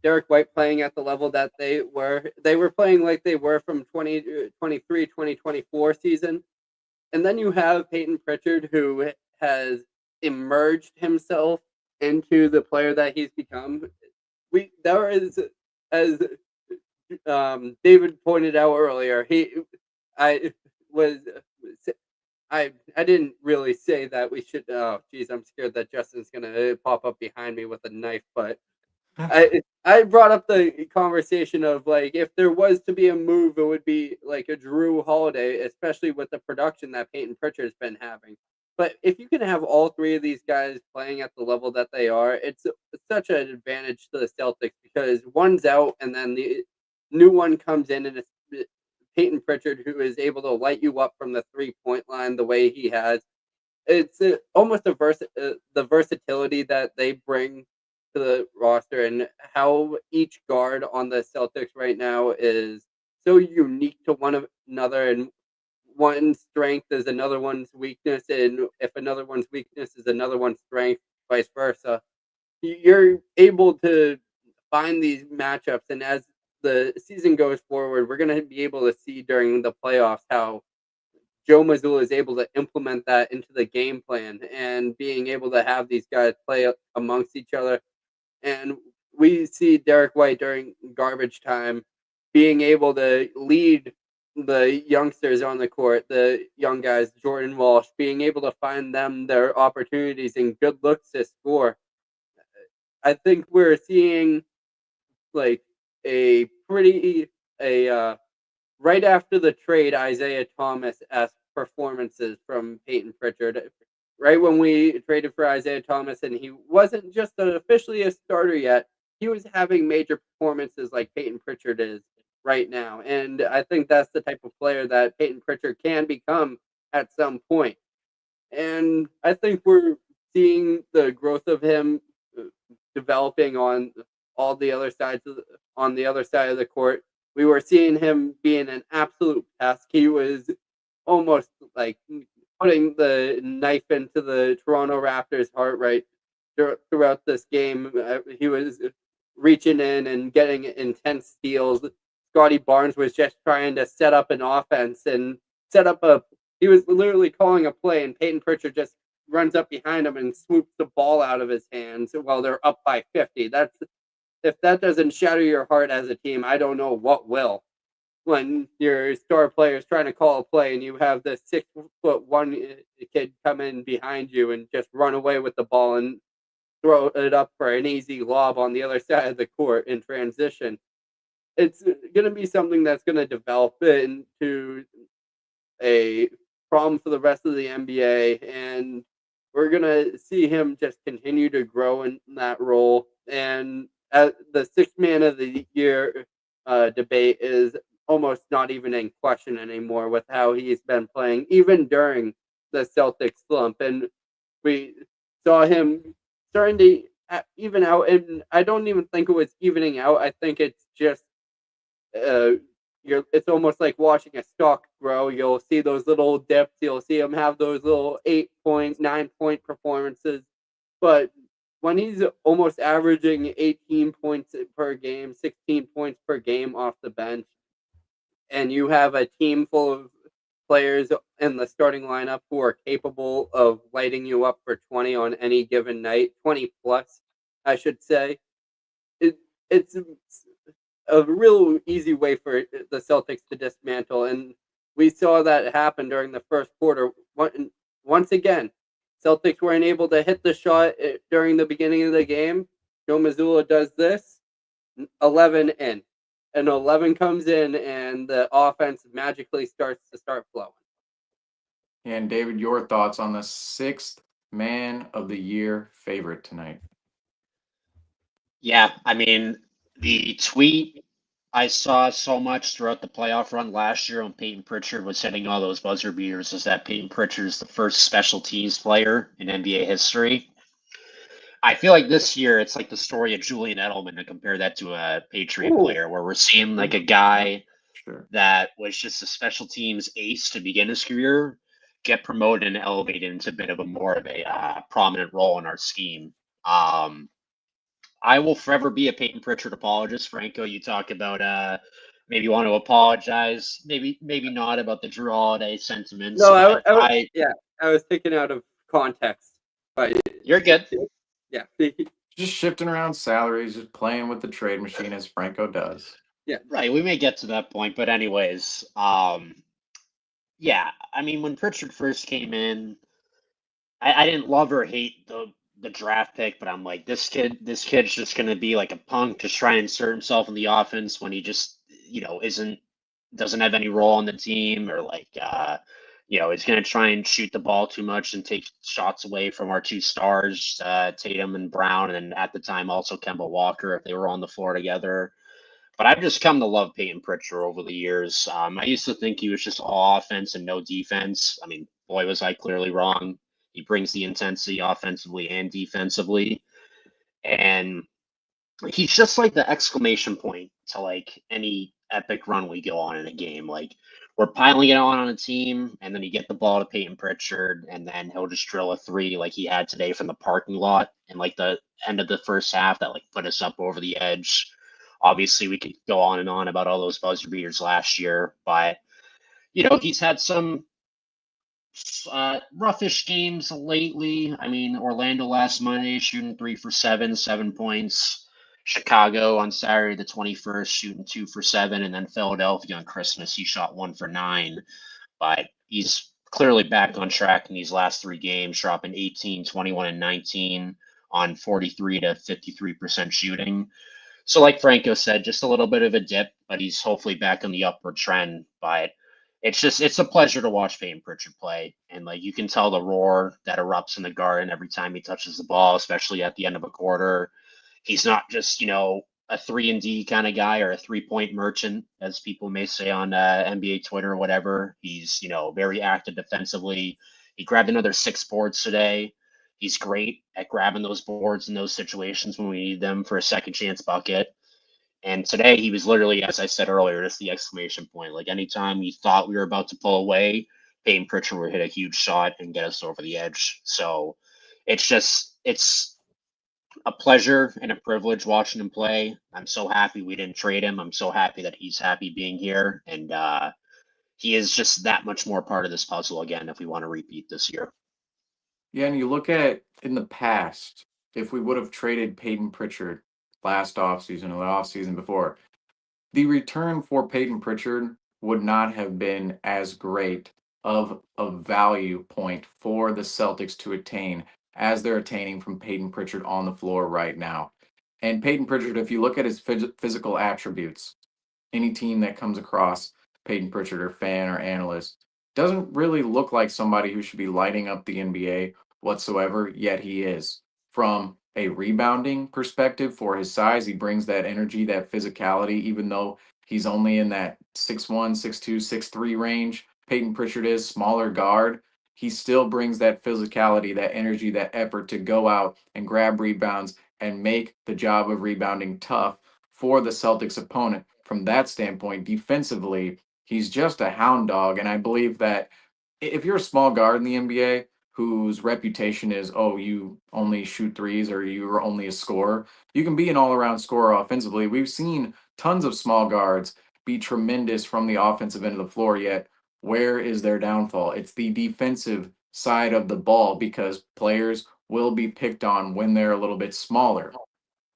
S2: Derek White playing at the level that they were playing like they were from 2023, 2024 season. And then you have Peyton Pritchard, who has emerged himself into the player that he's become. There is, as David pointed out earlier, I didn't really say that we should. Oh, geez, I'm scared that Justin's gonna pop up behind me with a knife. But I brought up the conversation of like if there was to be a move, it would be like a Drew Holiday, especially with the production that Peyton Pritchard's been having. But if you can have all three of these guys playing at the level that they are, it's such an advantage to the Celtics because one's out and then the new one comes in and it's Peyton Pritchard who is able to light you up from the 3-point line the way he has. It's almost the versatility that they bring to the roster and how each guard on the Celtics right now is so unique to one another, and one strength is another one's weakness, and if another one's weakness is another one's strength, vice versa. You're able to find these matchups, and as the season goes forward, we're going to be able to see during the playoffs how Joe Mazzulla is able to implement that into the game plan and being able to have these guys play amongst each other. And we see Derek White during garbage time being able to lead the youngsters on the court, the young guys, Jordan Walsh, being able to find them their opportunities and good looks to score. I think we're seeing like a pretty a right after the trade, Isaiah Thomas esque performances from Peyton Pritchard. Right when we traded for Isaiah Thomas, and he wasn't just officially a starter yet, he was having major performances like Peyton Pritchard is right now. And I think that's the type of player that Peyton Pritchard can become at some point. And I think we're seeing the growth of him developing on all the other sides on the other side of the court. We were seeing him being an absolute pest. He was almost like putting the knife into the Toronto Raptors' heart right throughout this game. He was reaching in and getting intense steals. Scotty Barnes was just trying to set up an offense and set up a. He was literally calling a play, and Peyton Pritchard just runs up behind him and swoops the ball out of his hands while they're up by 50. That's if that doesn't shatter your heart as a team, I don't know what will. When your star player is trying to call a play and you have the 6'1" kid come in behind you and just run away with the ball and throw it up for an easy lob on the other side of the court in transition, it's going to be something that's going to develop into a problem for the rest of the NBA, and we're going to see him just continue to grow in that role. And the sixth man of the year debate is almost not even in question anymore with how he's been playing, even during the Celtics slump. And we saw him starting to even out, and I don't even think it was evening out. I think it's just it's almost like watching a stock grow. You'll see those little dips. You'll see him have those little 8 points, 9 point performances. But when he's almost averaging 18 points per game, 16 points per game off the bench, and you have a team full of players in the starting lineup who are capable of lighting you up for 20 on any given night, 20 plus, I should say, it's a real easy way for the Celtics to dismantle. And we saw that happen during the first quarter. Once again, Celtics weren't able to hit the shot during the beginning of the game. Joe Mazzulla does this, 11 in. And 11 comes in, and the offense magically starts flowing.
S1: And David, your thoughts on the sixth man of the year favorite tonight?
S3: Yeah, I mean, the tweet I saw so much throughout the playoff run last year when Peyton Pritchard was hitting all those buzzer beaters is that Peyton Pritchard is the first special teams player in NBA history. I feel like this year it's like the story of Julian Edelman to compare that to a Patriot player, where we're seeing like a guy that was just a special teams ace to begin his career get promoted and elevated into a bit of a more of a prominent role in our scheme. I will forever be a Peyton Pritchard apologist. Franco, you talk about maybe want to apologize, maybe not about the Drew Holiday sentiments.
S2: No, I was taken out of context. But
S3: you're good.
S2: Yeah.
S1: Just shifting around salaries, just playing with the trade machine as Franco does.
S2: Yeah.
S3: Right. We may get to that point, but anyways, yeah. I mean, when Pritchard first came in, I didn't love or hate the the draft pick, but I'm like, this kid's just gonna be like a punk, just try and insert himself in the offense when he just, doesn't have any role on the team, or like, he's gonna try and shoot the ball too much and take shots away from our two stars, Tatum and Brown, and at the time also Kemba Walker if they were on the floor together. But I've just come to love Peyton Pritchard over the years. I used to think he was just all offense and no defense. I mean, boy, was I clearly wrong. He brings the intensity offensively and defensively. And he's just like the exclamation point to like any epic run we go on in a game. Like, we're piling it on a team, and then you get the ball to Peyton Pritchard, and then he'll just drill a three like he had today from the parking lot in like the end of the first half that like put us up over the edge. Obviously, we could go on and on about all those buzzer beaters last year, but he's had some roughish games lately. I mean, Orlando last Monday shooting 3 for 7, 7 points. Chicago on Saturday the 21st shooting 2 for 7, and then Philadelphia on Christmas he shot 1 for 9. But he's clearly back on track in these last 3 games, dropping 18, 21, and 19 on 43 to 53% shooting. So, like Franco said, just a little bit of a dip, but he's hopefully back on the upward trend. But it's a pleasure to watch Peyton Pritchard play, and like you can tell the roar that erupts in the garden every time he touches the ball, especially at the end of a quarter. He's not just a 3-and-D kind of guy or a 3-point merchant, as people may say on NBA Twitter or whatever. He's very active defensively. He grabbed another 6 boards today. He's great at grabbing those boards in those situations when we need them for a second chance bucket. And today he was literally, as I said earlier, just the exclamation point. Like, anytime we thought we were about to pull away, Peyton Pritchard would hit a huge shot and get us over the edge. So it's a pleasure and a privilege watching him play. I'm so happy we didn't trade him. I'm so happy that he's happy being here. And he is just that much more part of this puzzle again if we want to repeat this year.
S1: Yeah, and you look at in the past, if we would have traded Peyton Pritchard last offseason or the offseason before, the return for Peyton Pritchard would not have been as great of a value point for the Celtics to attain as they're attaining from Peyton Pritchard on the floor right now. And Peyton Pritchard, if you look at his physical attributes, any team that comes across Peyton Pritchard or fan or analyst doesn't really look like somebody who should be lighting up the NBA whatsoever, yet he is. From a rebounding perspective, for his size, he brings that energy, that physicality, even though he's only in that 6'1, 6'2, 6'3 range. Peyton Pritchard is smaller guard. He still brings that physicality, that energy, that effort to go out and grab rebounds and make the job of rebounding tough for the Celtics opponent. From that standpoint, defensively, he's just a hound dog. And I believe that if you're a small guard in the NBA whose reputation is, oh, you only shoot threes or you're only a scorer, you can be an all around scorer offensively. We've seen tons of small guards be tremendous from the offensive end of the floor, yet where is their downfall? It's the defensive side of the ball because players will be picked on when they're a little bit smaller.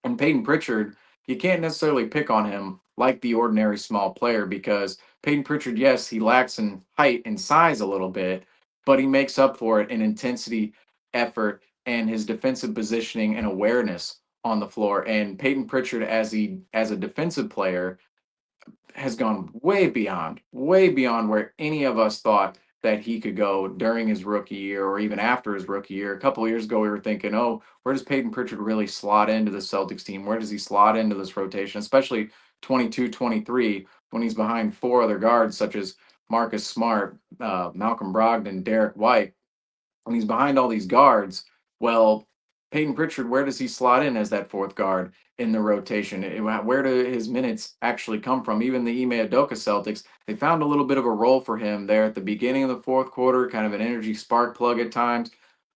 S1: And Peyton Pritchard, you can't necessarily pick on him like the ordinary small player because Peyton Pritchard, yes, he lacks in height and size a little bit, but he makes up for it in intensity, effort, and his defensive positioning and awareness on the floor. And Peyton Pritchard, as a defensive player, has gone way beyond where any of us thought that he could go during his rookie year or even after his rookie year. A couple of years ago, we were thinking, oh, where does Peyton Pritchard really slot into the Celtics team? Where does he slot into this rotation, especially 22, 23, when he's behind 4 other guards such as Marcus Smart, Malcolm Brogdon, Derek White, when he's behind all these guards, well, Peyton Pritchard, where does he slot in as that fourth guard in the rotation? Where do his minutes actually come from? Even the Ime Udoka Celtics, they found a little bit of a role for him there at the beginning of the fourth quarter, kind of an energy spark plug at times.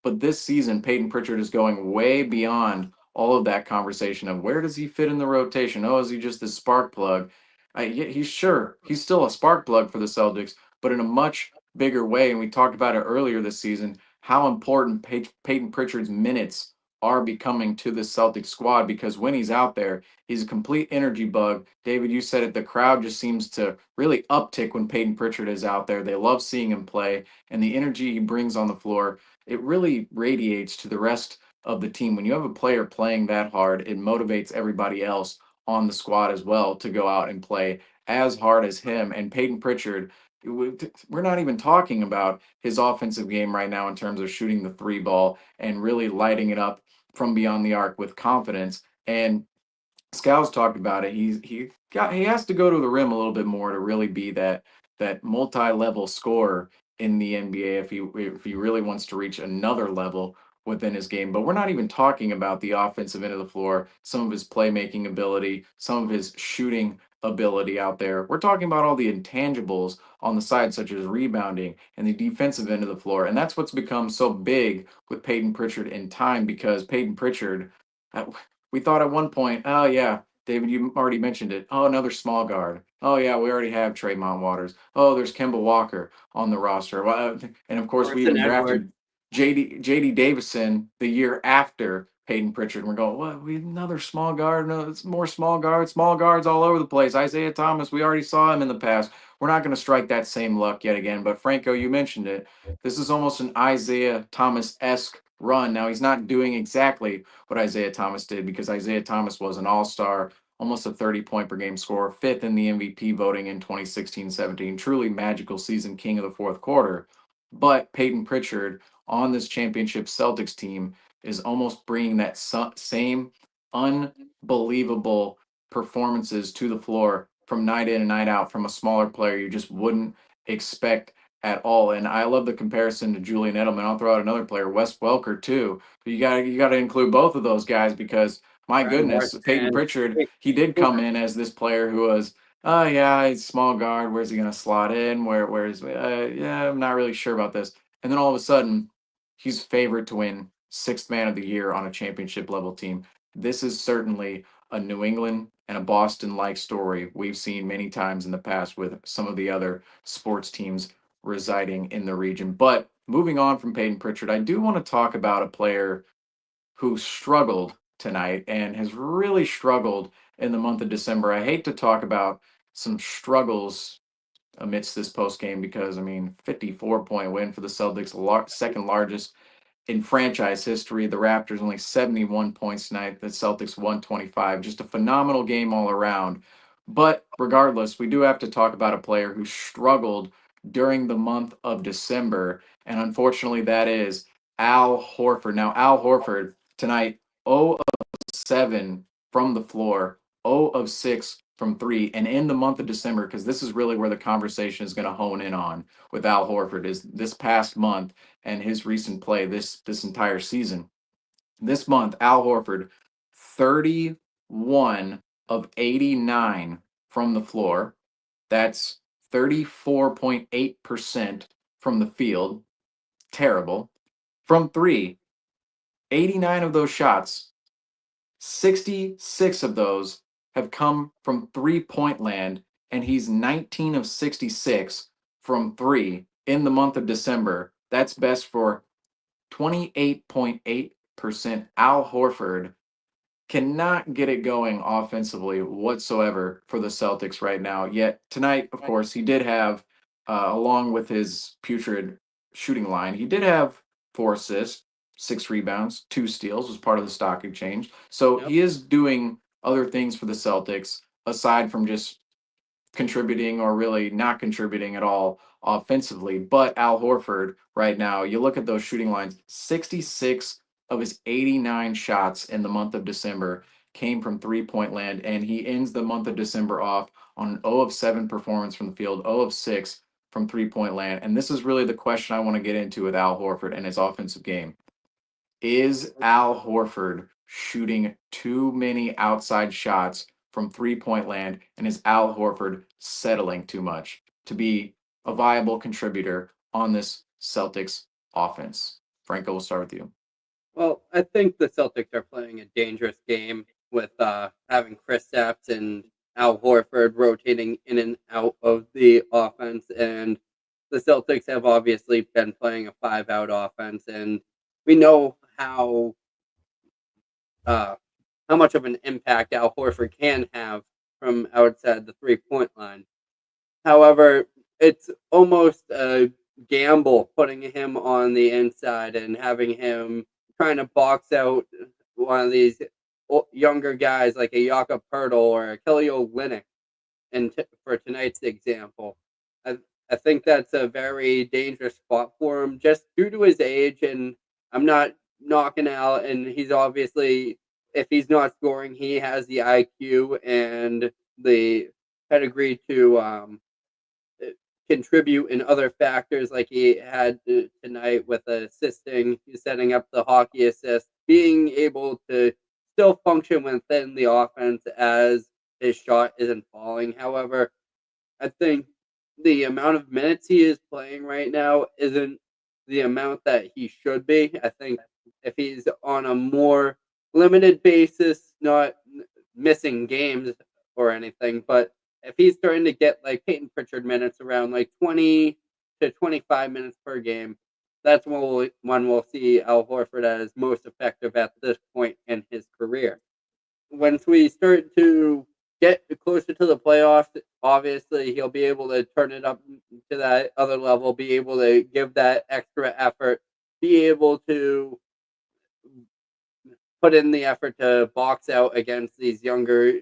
S1: But this season, Peyton Pritchard is going way beyond all of that conversation of where does he fit in the rotation? Oh, is he just this spark plug? He's still a spark plug for the Celtics, but in a much bigger way. And we talked about it earlier this season how important Peyton Pritchard's minutes are becoming to the Celtics squad because when he's out there, he's a complete energy bug. David, you said it, the crowd just seems to really uptick when Peyton Pritchard is out there. They love seeing him play, and the energy he brings on the floor, it really radiates to the rest of the team. When you have a player playing that hard, it motivates everybody else on the squad as well to go out and play as hard as him. And Peyton Pritchard, we're not even talking about his offensive game right now in terms of shooting the three ball and really lighting it up from beyond the arc with confidence. And Scouts talked about it. He has to go to the rim a little bit more to really be that multi-level scorer in the NBA if he really wants to reach another level within his game. But we're not even talking about the offensive end of the floor, some of his playmaking ability, some of his shooting ability out there. We're talking about all the intangibles on the side, such as rebounding and the defensive end of the floor. And that's what's become so big with Peyton Pritchard in time because Peyton Pritchard, uh, we thought at one point, oh yeah, David, you already mentioned it. Oh, another small guard. Oh yeah, we already have Tremont Waters. Oh, there's Kemba Walker on the roster. Well, and of course, we
S2: Carson
S1: even
S2: Edwards.
S1: drafted JD Davison the year after Peyton Pritchard. And we're going, what? We another small guard? No, it's more small guards all over the place. Isaiah Thomas, we already saw him in the past. We're not going to strike that same luck yet again. But Franco, you mentioned it. This is almost an Isaiah Thomas esque run. Now he's not doing exactly what Isaiah Thomas did because Isaiah Thomas was an all-star, almost a 30-point per game scorer, fifth in the MVP voting in 2016-17. Truly magical season, king of the fourth quarter. But Peyton Pritchard on this championship Celtics team is almost bringing that same unbelievable performances to the floor from night in and night out from a smaller player you just wouldn't expect at all. And I love the comparison to Julian Edelman. I'll throw out another player, Wes Welker, too. But you gotta include both of those guys because my
S2: Aaron
S1: goodness, Peyton
S2: Marchand.
S1: Pritchard, he did come in as this player who was, oh yeah, he's small guard. Where's he gonna slot in? Where's yeah, I'm not really sure about this. And then all of a sudden, he's favored to win sixth man of the year on a championship level team. This is certainly a New England and a Boston like story we've seen many times in the past with some of the other sports teams residing in the region. But moving on from Peyton Pritchard, I do want to talk about a player who struggled tonight and has really struggled in the month of December. I hate to talk about some struggles amidst this post game because I mean, 54-point win for the Celtics, second largest in franchise history. The Raptors only 71 points tonight. The Celtics 125. Just a phenomenal game all around. But regardless, we do have to talk about a player who struggled during the month of December. And unfortunately, that is Al Horford. Now, Al Horford tonight, 0 of 7 from the floor, 0 of 6 from three. And in the month of December, because this is really where the conversation is going to hone in on with Al Horford, is this past month and his recent play this entire season. This month, Al Horford, 31 of 89 from the floor. That's 34.8% from the field. Terrible. From three, 89 of those shots, 66 of those have come from three-point land, and he's 19 of 66 from three in the month of December. That's best for 28.8%. Al Horford cannot get it going offensively whatsoever for the Celtics right now. Yet tonight, of course, he did have, along with his putrid shooting line, he did have 4 assists, 6 rebounds, 2 steals, was part of the stock exchange. So
S2: Yep.
S1: he is doing other things for the Celtics aside from just contributing or really not contributing at all offensively. But Al Horford, right now, you look at those shooting lines, 66 of his 89 shots in the month of December came from three-point land, and he ends the month of December off on an 0 of 7 performance from the field, 0 of 6 from three-point land. And this is really the question I want to get into with Al Horford and his offensive game. Is Al Horford shooting too many outside shots from three-point land, and is Al Horford settling too much to be a viable contributor on this Celtics offense? Franco, we'll start with you.
S2: Well, I think the Celtics are playing a dangerous game with having Chris Stapps and Al Horford rotating in and out of the offense, and the Celtics have obviously been playing a five-out offense, and we know uh, how much of an impact Al Horford can have from outside the three-point line. However, it's almost a gamble putting him on the inside and having him trying to box out one of these younger guys like a Jakob Pertl or a Kelly Olynyk, and for tonight's example, I think that's a very dangerous spot for him just due to his age. And I'm not knocking out, and he's obviously, if he's not scoring, he has the IQ and the pedigree to contribute in other factors like he had tonight with assisting, setting up the hockey assist, being able to still function within the offense as his shot isn't falling. However, I think the amount of minutes he is playing right now isn't the amount that he should be. I think if he's on a more limited basis, not missing games or anything, but if he's starting to get like Peyton Pritchard minutes around like 20 to 25 minutes per game, that's when we'll see Al Horford as most effective at this point in his career. Once we start to get closer to the playoffs, obviously he'll be able to turn it up to that other level, be able to give that extra effort, be able to put in the effort to box out against these younger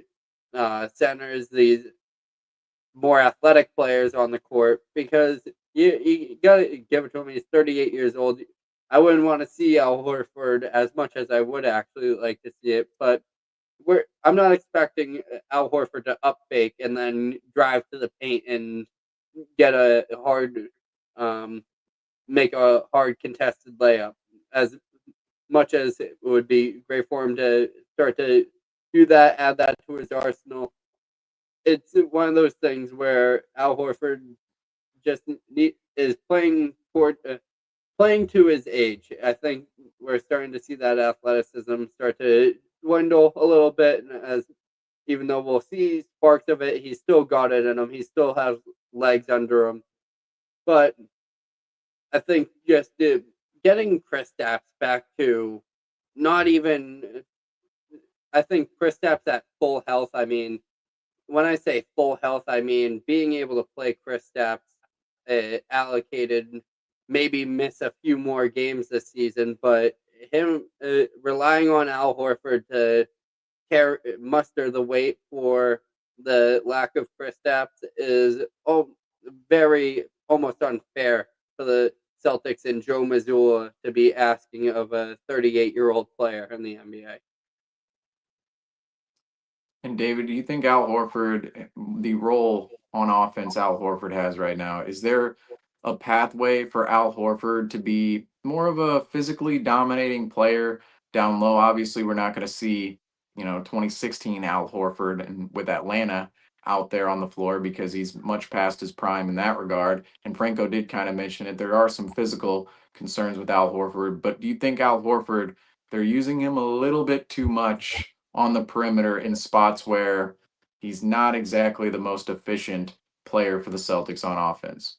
S2: centers, these more athletic players on the court, because you got to give it to him. He's 38 years old. I wouldn't want to see Al Horford as much as I would actually like to see it, but I'm not expecting Al Horford to up fake and then drive to the paint and get a hard, make a hard contested layup. As much as it would be great for him to start to do that, add that to his arsenal. It's one of those things where Al Horford just is playing playing to his age. I think we're starting to see that athleticism start to dwindle a little bit, and as even though we'll see sparks of it, he's still got it in him. He still has legs under him. But I think just getting Kristaps back to not even. I think Kristaps at full health. I mean, when I say full health, I mean being able to play Kristaps allocated, maybe miss a few more games this season, but him relying on Al Horford to muster the weight for the lack of Kristaps is very almost unfair for the Celtics and Joe Mazzulla to be asking of a 38-year-old player in the NBA.
S1: And David, do you think Al Horford, the role on offense Al Horford has right now, is there a pathway for Al Horford to be more of a physically dominating player down low? Obviously, we're not going to see, 2016 Al Horford and with Atlanta out there on the floor because he's much past his prime in that regard. And Franco did kind of mention it. There are some physical concerns with Al Horford, but do you think Al Horford, they're using him a little bit too much on the perimeter in spots where he's not exactly the most efficient player for the Celtics on offense?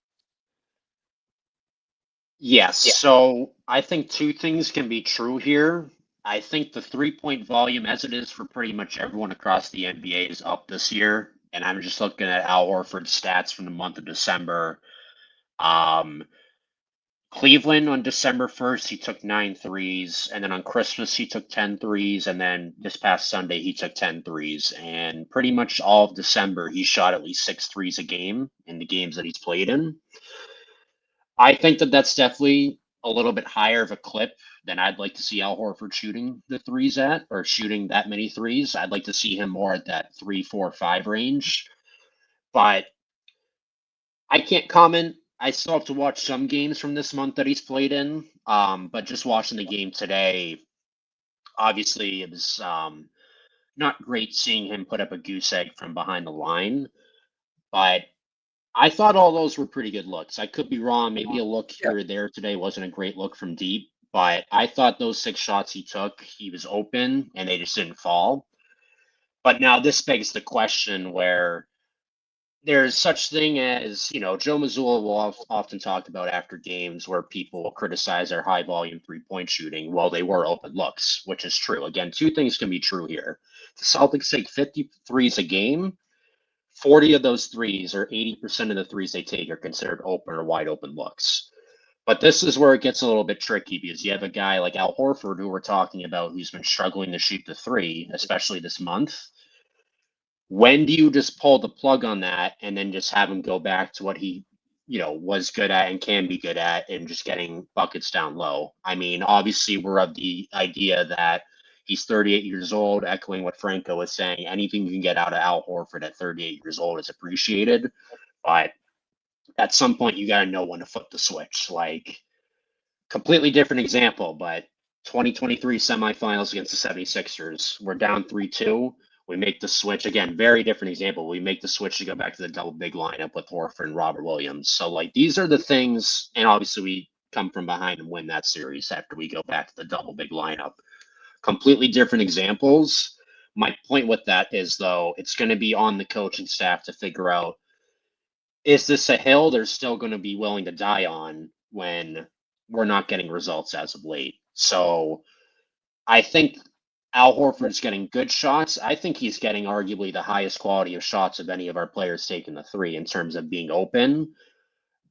S3: Yes. So I think two things can be true here. I think the 3-point volume, as it is for pretty much everyone across the NBA, is up this year. And I'm just looking at Al Horford's stats from the month of December. Um, Cleveland on December 1st, he took 9 threes. And then on Christmas, he took 10 threes. And then this past Sunday, he took 10 threes. And pretty much all of December, he shot at least 6 threes a game in the games that he's played in. I think that that's definitely a little bit higher of a clip than I'd like to see Al Horford shooting the threes at, or shooting that many threes. I'd like to see him more at that 3, 4, 5 range. But I can't comment. I still have to watch some games from this month that he's played in. But just watching the game today, obviously it was not great seeing him put up a goose egg from behind the line. But I thought all those were pretty good looks. I could be wrong. Maybe a look here or there today wasn't a great look from deep, but I thought those 6 shots he took, he was open and they just didn't fall. But now this begs the question where there's such thing as, Joe Mazzulla will often talk about after games where people will criticize their high volume 3-point shooting. Well, they were open looks, which is true. Again, two things can be true here. The Celtics take 53s a game. 40 of those threes, or 80% of the threes they take, are considered open or wide open looks. But this is where it gets a little bit tricky because you have a guy like Al Horford, who we're talking about, who's been struggling to shoot the three, especially this month. When do you just pull the plug on that and then just have him go back to what he, was good at and can be good at and just getting buckets down low? I mean, obviously, we're of the idea that he's 38 years old, echoing what Franco was saying. Anything you can get out of Al Horford at 38 years old is appreciated. But at some point, you got to know when to flip the switch. Like, completely different example, but 2023 semifinals against the 76ers. We're down 3-2. We make the switch. Again, very different example. We make the switch to go back to the double big lineup with Horford and Robert Williams. So, like, these are the things, and obviously we come from behind and win that series after we go back to the double big lineup. Completely different examples. My point with that is, though, it's going to be on the coaching staff to figure out, is this a hill they're still going to be willing to die on when we're not getting results as of late? So I think Al Horford's getting good shots. I think he's getting arguably the highest quality of shots of any of our players taking the three in terms of being open.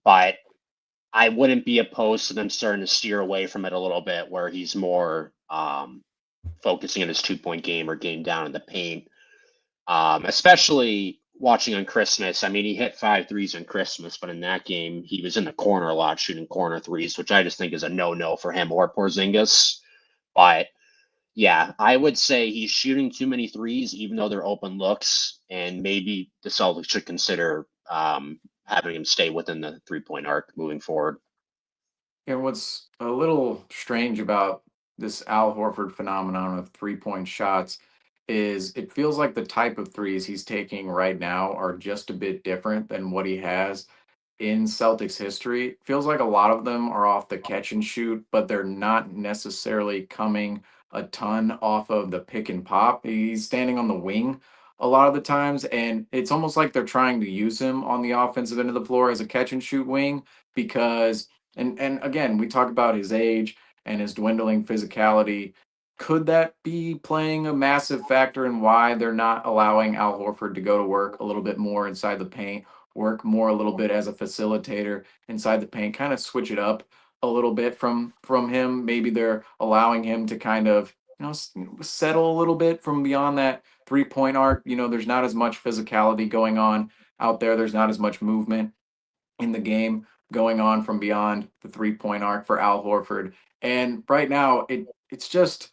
S3: But I wouldn't be opposed to them starting to steer away from it a little bit, where he's more focusing on his 2 point game or game down in the paint, especially watching on Christmas. I mean, he hit 5 threes on Christmas, but in that game, he was in the corner a lot, shooting corner threes, which I just think is a no-no for him or Porzingis. But yeah, I would say he's shooting too many threes, even though they're open looks, and maybe the Celtics should consider having him stay within the 3 point arc moving forward.
S1: And what's a little strange about this Al Horford phenomenon of 3 point shots is it feels like the type of threes he's taking right now are just a bit different than what he has in Celtics history. Feels like a lot of them are off the catch and shoot, but they're not necessarily coming a ton off of the pick and pop. He's standing on the wing a lot of the times, and it's almost like they're trying to use him on the offensive end of the floor as a catch and shoot wing because and again, we talk about his age and his dwindling physicality. Could that be playing a massive factor in why they're not allowing Al Horford to go to work a little bit more inside the paint, work more a little bit as a facilitator inside the paint, kind of switch it up a little bit from him? Maybe they're allowing him to kind of settle a little bit from beyond that 3 point arc. There's not as much physicality going on out there. There's not as much movement in the game going on from beyond the 3 point arc for Al Horford. And right now, it's just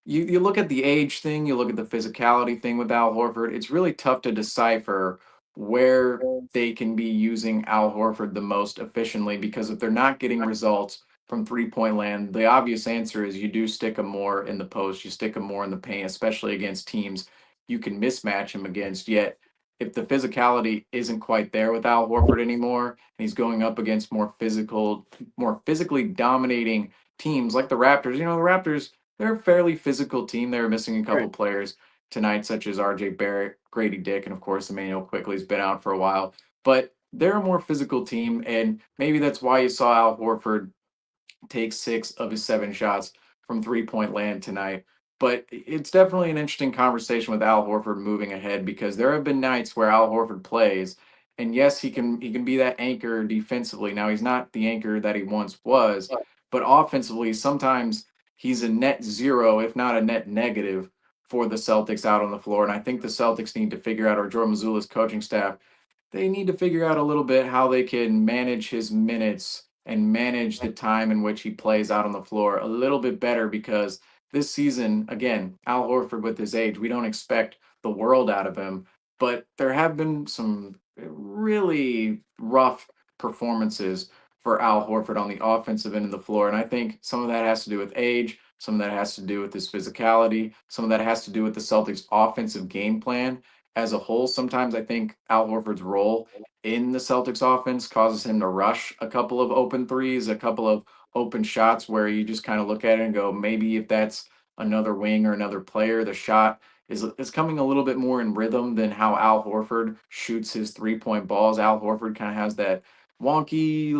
S1: you look at the age thing, you look at the physicality thing with Al Horford. It's really tough to decipher where they can be using Al Horford the most efficiently because if they're not getting results from 3 point land, the obvious answer is you do stick him more in the post, you stick him more in the paint, especially against teams you can mismatch him against. Yet, if the physicality isn't quite there with Al Horford anymore, and he's going up against more physically dominating teams like the Raptors. The Raptors, they're a fairly physical team. They're missing a couple
S2: Right.
S1: players tonight, such as RJ Barrett, Grady Dick, and of course Emmanuel Quickly's been out for a while. But they're a more physical team, and maybe that's why you saw Al Horford take 6 of his 7 shots from 3 point land tonight. But it's definitely an interesting conversation with Al Horford moving ahead because there have been nights where Al Horford plays, and yes, he can be that anchor defensively. Now he's not the anchor that he once was, but offensively, sometimes he's a net zero, if not a net negative, for the Celtics out on the floor. And I think the Celtics need to figure out, or Jordan Mazzulla's coaching staff, they need to figure out a little bit how they can manage his minutes and manage the time in which he plays out on the floor a little bit better because this season, again, Al Horford with his age, we don't expect the world out of him, but there have been some really rough performances for Al Horford on the offensive end of the floor. And I think some of that has to do with age, some of that has to do with his physicality, some of that has to do with the Celtics' offensive game plan as a whole. Sometimes I think Al Horford's role in the Celtics offense causes him to rush a couple of open threes, a couple of open shots where you just kind of look at it and go, maybe if that's another wing or another player, the shot is coming a little bit more in rhythm than how Al Horford shoots his 3 point balls. Al Horford kind of has that wonky,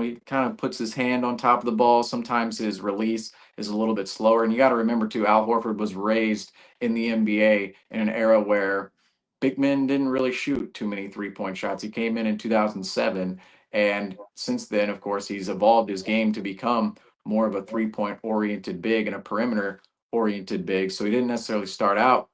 S1: he kind of puts his hand on top of the ball. Sometimes his release is a little bit slower. And you got to remember too, Al Horford was raised in the NBA in an era where big men didn't really shoot too many 3 point shots. He came in 2007, And since then, of course, he's evolved his game to become more of a 3-point oriented big and a perimeter oriented big. So he didn't necessarily start out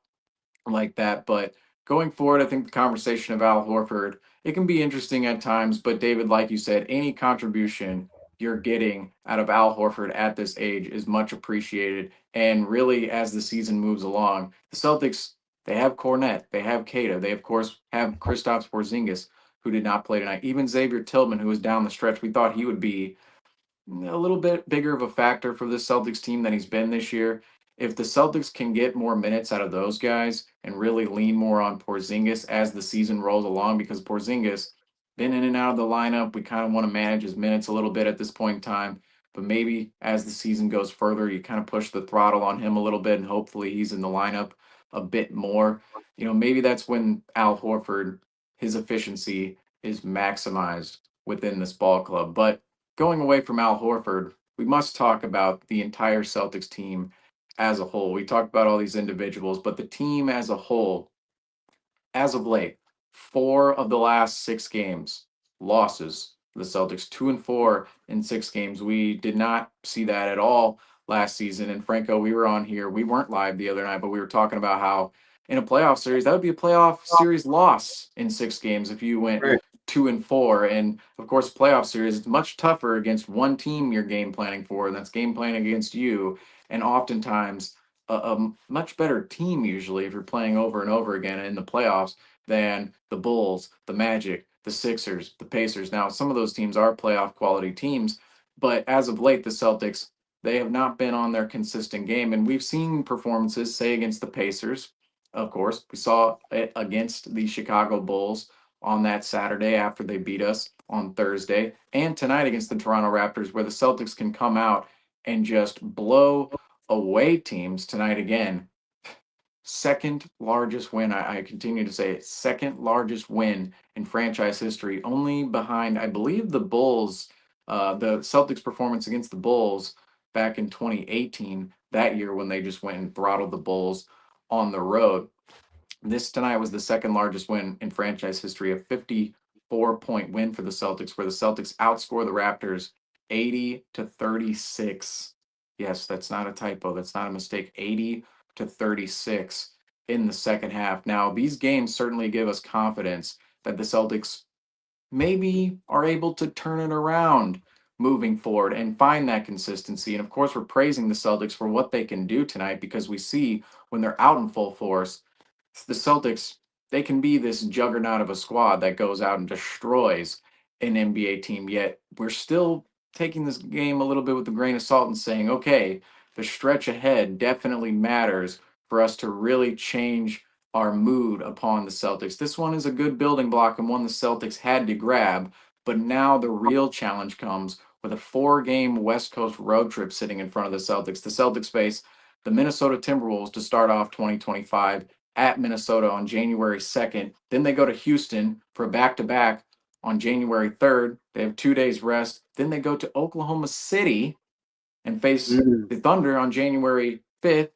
S1: like that. But going forward, I think the conversation of Al Horford, it can be interesting at times. But David, like you said, any contribution you're getting out of Al Horford at this age is much appreciated. And really, as the season moves along, the Celtics, they have Cornette, they have Kata, they of course have Kristaps Porzingis, who did not play tonight. Even Xavier Tillman, who was down the stretch, we thought he would be a little bit bigger of a factor for this Celtics team than he's been this year. If the Celtics can get more minutes out of those guys and really lean more on Porzingis as the season rolls along, because Porzingis been in and out of the lineup, we kind of want to manage his minutes a little bit at this point in time. But maybe as the season goes further, you kind of push the throttle on him a little bit, and hopefully he's in the lineup a bit more. Maybe that's when Al Horford, his efficiency is maximized within this ball club. But going away from Al Horford, we must talk about the entire Celtics team as a whole. We talked about all these individuals, but the team as a whole, as of late, 4 of the last 6 games, losses. The Celtics 2-4 in 6 games. We did not see that at all last season. And Franco, we were on here. We weren't live the other night, but we were talking about how in a playoff series, that would be a playoff series loss in 6 games if you went
S2: Right.
S1: 2-4. And of course, playoff series is much tougher against one team you're game planning for, and that's game planning against you. And oftentimes, a much better team usually if you're playing over and over again in the playoffs than the Bulls, the Magic, the Sixers, the Pacers. Now, some of those teams are playoff quality teams, but as of late, the Celtics, they have not been on their consistent game. And we've seen performances, say, against the Pacers. Of course, we saw it against the Chicago Bulls on that Saturday after they beat us on Thursday, and tonight against the Toronto Raptors, where the Celtics can come out and just blow away teams tonight again. Second largest win. I continue to say it. Second largest win in franchise history, only behind, I believe, the Bulls. The Celtics' performance against the Bulls back in 2018, that year when they just went and throttled the Bulls on the road. This tonight was the second largest win in franchise history, a 54-point win for the Celtics, where the Celtics outscore the Raptors 80-36. Yes, that's not a typo. That's not a mistake. 80-36 in the second half. Now, these games certainly give us confidence that the Celtics maybe are able to turn it around moving forward and find that consistency. And of course, we're praising the Celtics for what they can do tonight, because we see when they're out in full force, the Celtics, they can be this juggernaut of a squad that goes out and destroys an NBA team. Yet we're still taking this game a little bit with a grain of salt and saying, okay, the stretch ahead definitely matters for us to really change our mood upon the Celtics. This one is a good building block and one the Celtics had to grab, but now the real challenge comes with a 4-game West Coast road trip sitting in front of the Celtics. The Celtics face the Minnesota Timberwolves to start off 2025 at Minnesota on January 2nd. Then they go to Houston for a back-to-back on January 3rd. They have 2 days rest. Then they go to Oklahoma City and face the Thunder on January 5th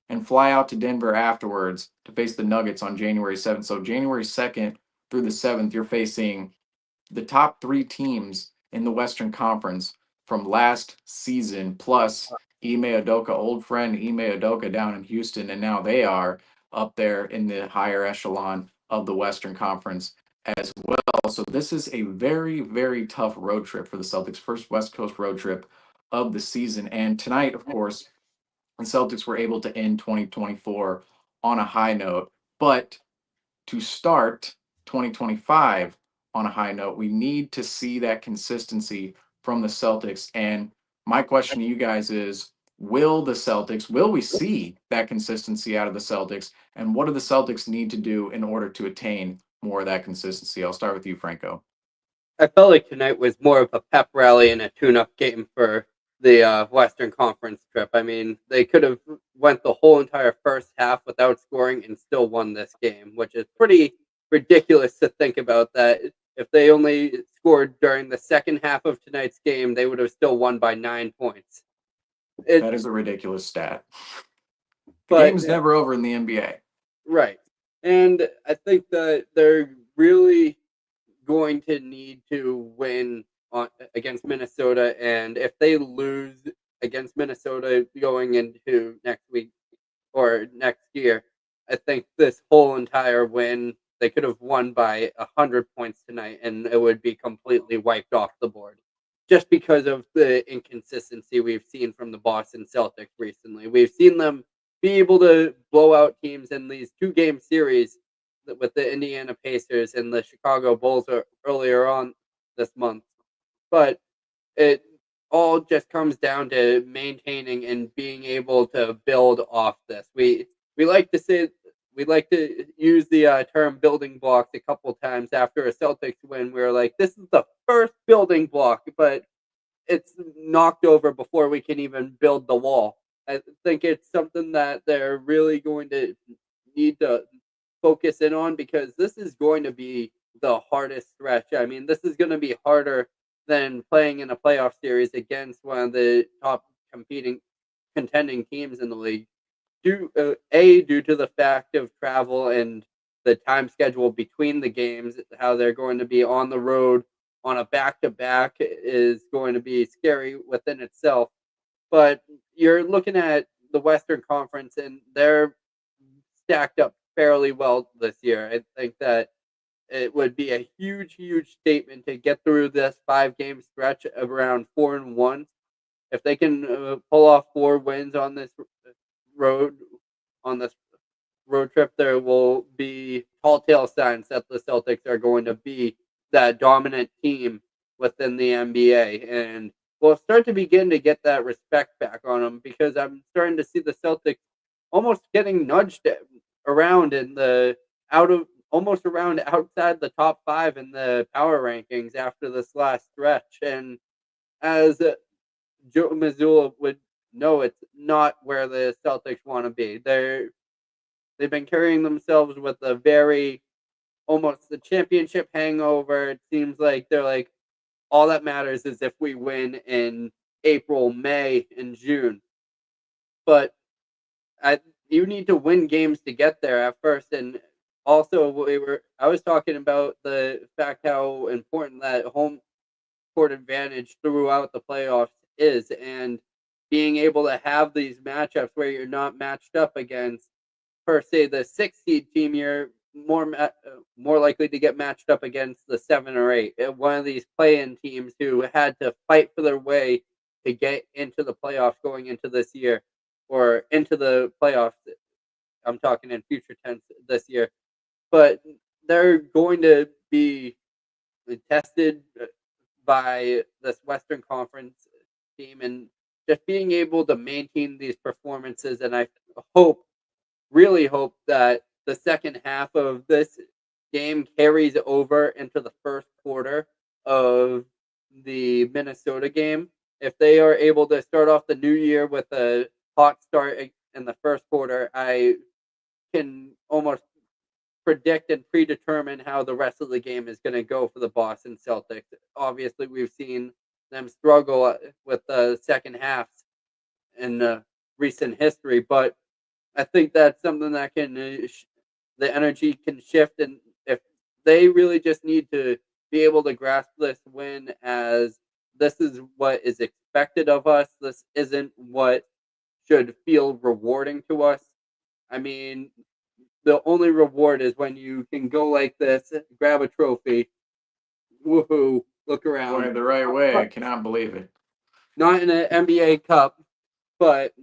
S1: and fly out to Denver afterwards to face the Nuggets on January 7th. So January 2nd through the 7th, you're facing the top 3 teams in the Western Conference from last season, plus Ime Udoka, old friend Ime Udoka down in Houston, and now they are up there in the higher echelon of the Western Conference as well. So this is a very, very tough road trip for the Celtics, first West Coast road trip of the season. And tonight, of course, the Celtics were able to end 2024 on a high note, but to start 2025 on a high note, we need to see that consistency from the Celtics. And my question to you guys is, will we see that consistency out of the Celtics? And what do the Celtics need to do in order to attain more of that consistency? I'll start with you, Franco.
S2: I felt like tonight was more of a pep rally and a tune-up game for the Western Conference trip. I mean, they could have went the whole entire first half without scoring and still won this game, which is pretty ridiculous to think about. That if they only scored during the second half of tonight's game, they would have still won by 9 points.
S1: That is a ridiculous stat. The
S2: But
S1: game's never over in the NBA.
S2: right. And I think that they're really going to need to win against Minnesota, and if they lose against Minnesota going into next week or next year, I think this whole entire win, they could have won by 100 points tonight, and it would be completely wiped off the board. Just because of the inconsistency we've seen from the Boston Celtics recently. We've seen them be able to blow out teams in these 2-game series with the Indiana Pacers and the Chicago Bulls earlier on this month. But it all just comes down to maintaining and being able to build off this. We like to say we like to use the term building blocks a couple times after a Celtics win. We're like, this is the first building block, but it's knocked over before we can even build the wall. I think it's something that they're really going to need to focus in on, because this is going to be the hardest stretch. I mean, this is going to be harder than playing in a playoff series against one of the top contending teams in the league. Due to the fact of travel and the time schedule between the games, how they're going to be on the road on a back-to-back is going to be scary within itself. But you're looking at the Western Conference, and they're stacked up fairly well this year. I think that it would be a huge, huge statement to get through this 5-game stretch of around 4-1. If they can pull off 4 wins on this road trip, there will be tall tale signs that the Celtics are going to be that dominant team within the NBA, and we'll start to begin to get that respect back on them, because I'm starting to see the Celtics almost getting nudged around in the almost around outside the top 5 in the power rankings after this last stretch. And as Joe Mazzulla would know, it's not where the Celtics want to be. They've been carrying themselves with a very almost the championship hangover. It seems like they're like, all that matters is if we win in April, May, and June. But you need to win games to get there at first. And also, I was talking about the fact how important that home court advantage throughout the playoffs is, and being able to have these matchups where you're not matched up against, per se, the 6 seed team. You're more likely to get matched up against the 7 or 8, one of these play-in teams who had to fight for their way to get into the playoffs going into this year, or into the playoffs. I'm talking in future tense this year, but they're going to be tested by this Western Conference team, and just being able to maintain these performances. And I really hope that the second half of this game carries over into the first quarter of the Minnesota game. If they are able to start off the new year with a hot start in the first quarter, I can almost predict and predetermine how the rest of the game is going to go for the Boston Celtics. Obviously, we've seen them struggle with the second halves in recent history, but I think that's something that can the energy can shift, and if they really just need to be able to grasp this win as this is what is expected of us. This isn't what should feel rewarding to us. I mean, the only reward is when you can go like this, grab a trophy, woohoo, look around.
S1: Going the right way. I cannot believe it.
S2: Not in an NBA Cup, but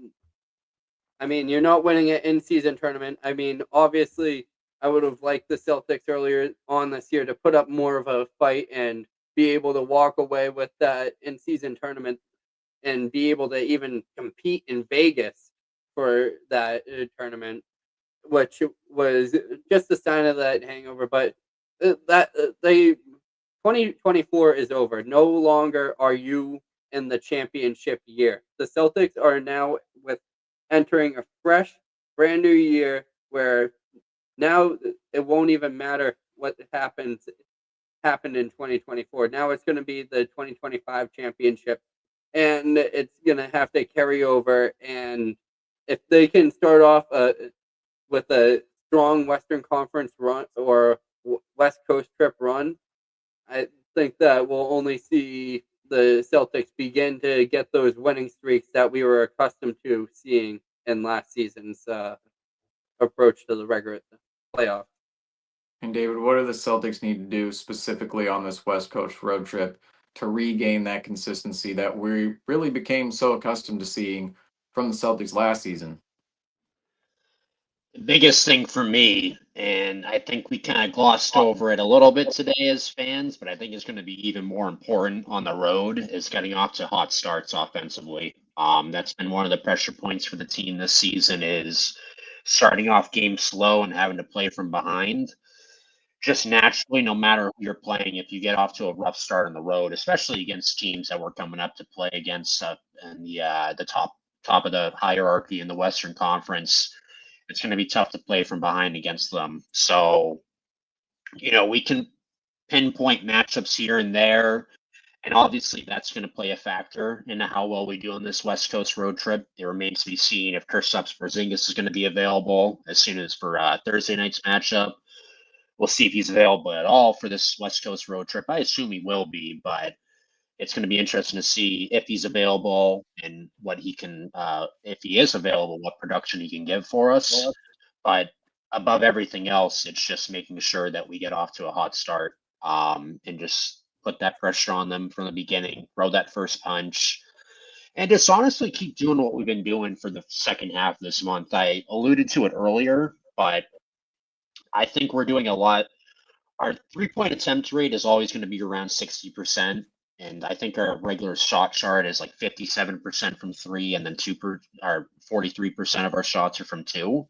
S2: I mean, you're not winning an in-season tournament. I mean, obviously, I would have liked the Celtics earlier on this year to put up more of a fight and be able to walk away with that in-season tournament and be able to even compete in Vegas for that tournament, which was just a sign of that hangover. But that they 2024 is over. No longer are you in the championship year. The Celtics are now entering a fresh, brand new year where now it won't even matter what happened in 2024. Now it's going to be the 2025 championship, and it's going to have to carry over. And if they can start off with a strong Western Conference run or West Coast trip run, I think that we'll only see the Celtics begin to get those winning streaks that we were accustomed to seeing in last season's approach to the regular playoffs.
S1: And David, what do the Celtics need to do specifically on this West Coast road trip to regain that consistency that we really became so accustomed to seeing from the Celtics last season?
S3: The biggest thing for me, and I think we kind of glossed over it a little bit today as fans, but I think it's going to be even more important on the road, is getting off to hot starts offensively. That's been one of the pressure points for the team this season, is starting off games slow and having to play from behind. Just naturally, no matter who you're playing, if you get off to a rough start on the road, especially against teams that we're coming up to play against in the top of the hierarchy in the Western Conference, it's going to be tough to play from behind against them. So, we can pinpoint matchups here and there. And obviously, that's going to play a factor into how well we do on this West Coast road trip. It remains to be seen if Kristaps Porzingis is going to be available as soon as for Thursday night's matchup. We'll see if he's available at all for this West Coast road trip. I assume he will be, but it's going to be interesting to see if he's available and what he can, if he is available, what production he can give for us. But above everything else, it's just making sure that we get off to a hot start, and just put that pressure on them from the beginning, throw that first punch, and just honestly keep doing what we've been doing for the second half of this month. I alluded to it earlier, but I think we're doing a lot. Our 3-point attempt rate is always going to be around 60%. And I think our regular shot chart is like 57% from three, and then our 43% of our shots are from two.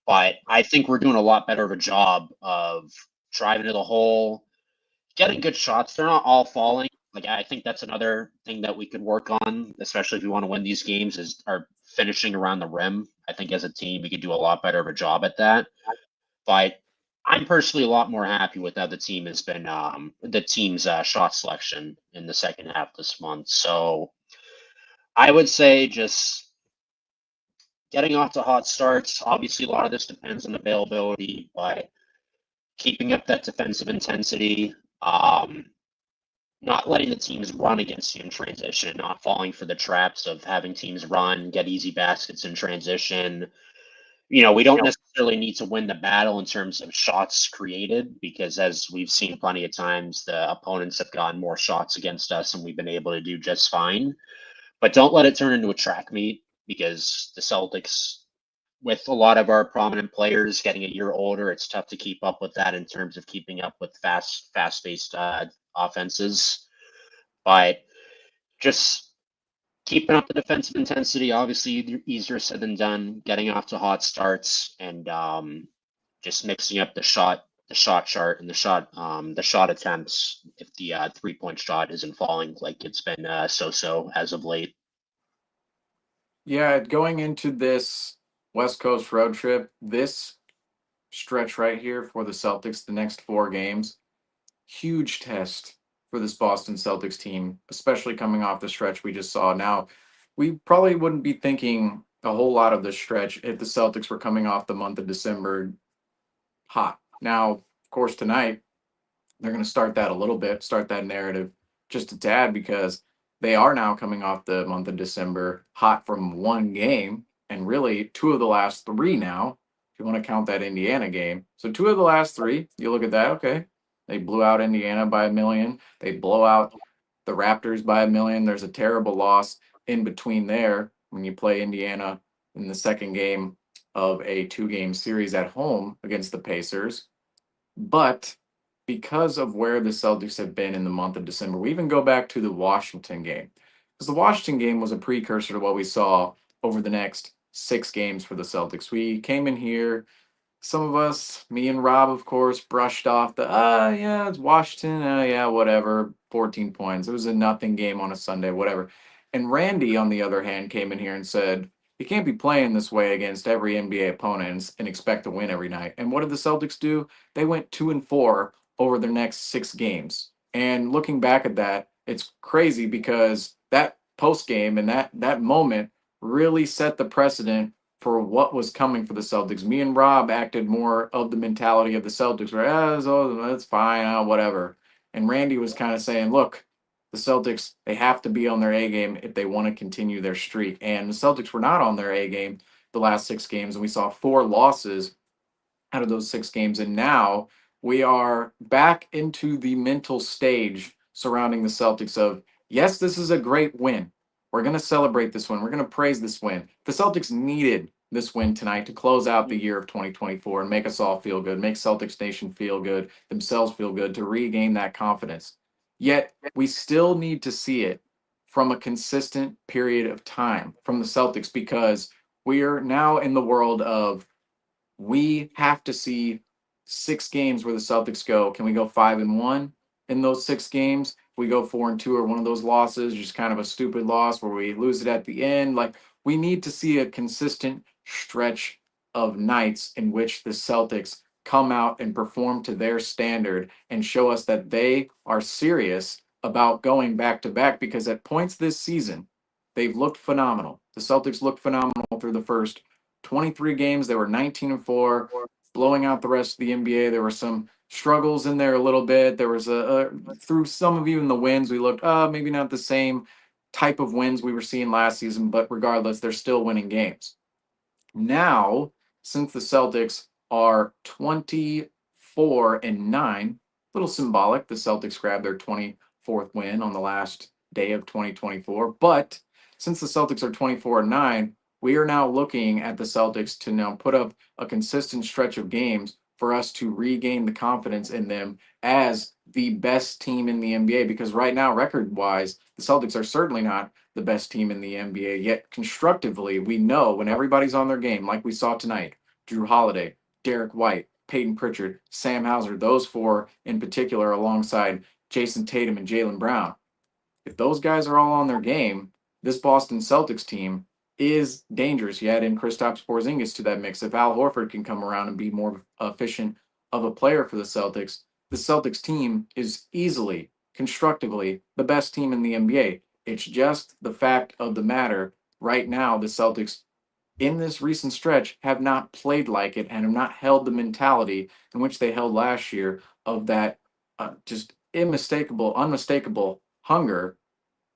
S3: But I think we're doing a lot better of a job of driving to the hole, getting good shots. They're not all falling. Like, I think that's another thing that we could work on, especially if we want to win these games, is our finishing around the rim. I think as a team we could do a lot better of a job at that. But I'm personally a lot more happy with how the team has been, the team's shot selection in the second half this month. So I would say just getting off to hot starts. Obviously, a lot of this depends on availability, but keeping up that defensive intensity, not letting the teams run against you in transition, not falling for the traps of having teams run, get easy baskets in transition. We don't necessarily need to win the battle in terms of shots created, because as we've seen plenty of times, the opponents have gotten more shots against us and we've been able to do just fine. But don't let it turn into a track meet, because the Celtics, with a lot of our prominent players getting a year older, it's tough to keep up with that in terms of keeping up with fast-paced offenses. But just keeping up the defensive intensity, obviously easier said than done. Getting off to hot starts, and just mixing up the shot chart and the shot attempts if the 3-point shot isn't falling like it's been so as of late.
S1: Yeah, going into this West Coast road trip, this stretch right here for the Celtics, the next 4 games, huge test for this Boston Celtics team, especially coming off the stretch we just saw. Now, we probably wouldn't be thinking a whole lot of this stretch if the Celtics were coming off the month of December hot. Now, of course, tonight they're going to start that a little bit, start that narrative just a tad, because they are now coming off the month of December hot from 1 game, and really 2 of the last 3 now, if you want to count that Indiana game. So 2 of the last 3, you look at that, okay, they blew out Indiana by a million. They blow out the Raptors by a million. There's a terrible loss in between there when you play Indiana in the second game of a 2-game series at home against the Pacers. But because of where the Celtics have been in the month of December, we even go back to the Washington game, because the Washington game was a precursor to what we saw over the next 6 games for the Celtics. We came in here, some of us, me and Rob, of course, brushed off the, yeah, it's Washington, yeah, whatever, 14 points. It was a nothing game on a Sunday, whatever. And Randy, on the other hand, came in here and said, you can't be playing this way against every NBA opponent and expect to win every night. And what did the Celtics do? They went 2-4 over their next 6 games. And looking back at that, it's crazy, because that post game and that moment really set the precedent for what was coming for the Celtics. Me and Rob acted more of the mentality of the Celtics, where it's fine, whatever. And Randy was kind of saying, look, the Celtics, they have to be on their A game if they want to continue their streak. And the Celtics were not on their A game the last 6 games, and we saw 4 losses out of those 6 games. And now we are back into the mental stage surrounding the Celtics of, yes, this is a great win. We're going to celebrate this win. We're going to praise this win. The Celtics needed this win tonight to close out the year of 2024 and make us all feel good, make Celtics Nation feel good, themselves feel good, to regain that confidence. Yet we still need to see it from a consistent period of time from the Celtics, because we are now in the world of, we have to see 6 games where the Celtics go. Can we go 5-1 in those 6 games? If we go 4-2, or one of those losses, just kind of a stupid loss where we lose it at the end. Like, we need to see a consistent stretch of nights in which the Celtics come out and perform to their standard and show us that they are serious about going back to back, because at points this season, they've looked phenomenal. The Celtics looked phenomenal through the first 23 games. They were 19-4, blowing out the rest of the NBA. There were some struggles in there a little bit. There was through some of even the wins, we looked maybe not the same type of wins we were seeing last season, but regardless, they're still winning games. Now, since the Celtics are 24-9, a little symbolic, the Celtics grabbed their 24th win on the last day of 2024. But since the Celtics are 24-9, we are now looking at the Celtics to now put up a consistent stretch of games for us to regain the confidence in them as the best team in the NBA. Because right now, record-wise, the Celtics are certainly not the best team in the NBA. Yet constructively, we know when everybody's on their game, like we saw tonight, Drew Holiday, Derek White, Peyton Pritchard, Sam Hauser, those 4 in particular, alongside Jason Tatum and Jaylen Brown. If those guys are all on their game, this Boston Celtics team is dangerous. You add in Kristaps Porzingis to that mix. If Al Horford can come around and be more efficient of a player for the Celtics team is easily, constructively, the best team in the NBA. It's just the fact of the matter. Right now, the Celtics, in this recent stretch, have not played like it and have not held the mentality in which they held last year, of that just unmistakable hunger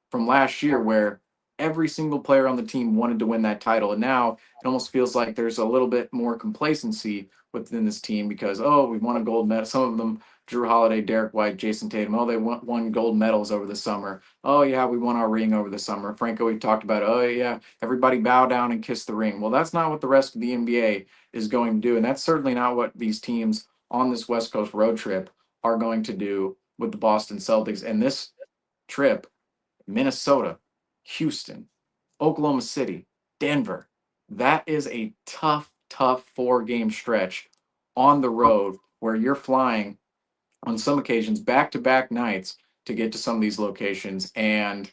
S1: from last year, where every single player on the team wanted to win that title. And now it almost feels like there's a little bit more complacency within this team because, we won a gold medal. Some of them, Drew Holiday, Derek White, Jason Tatum, they won gold medals over the summer. Oh, yeah, we won our ring over the summer. Franco, we talked about, everybody bow down and kiss the ring. Well, that's not what the rest of the NBA is going to do. And that's certainly not what these teams on this West Coast road trip are going to do with the Boston Celtics. And this trip, Minnesota, Houston, Oklahoma City, Denver. That is a tough 4-game stretch on the road where you're flying on some occasions back-to-back nights to get to some of these locations. And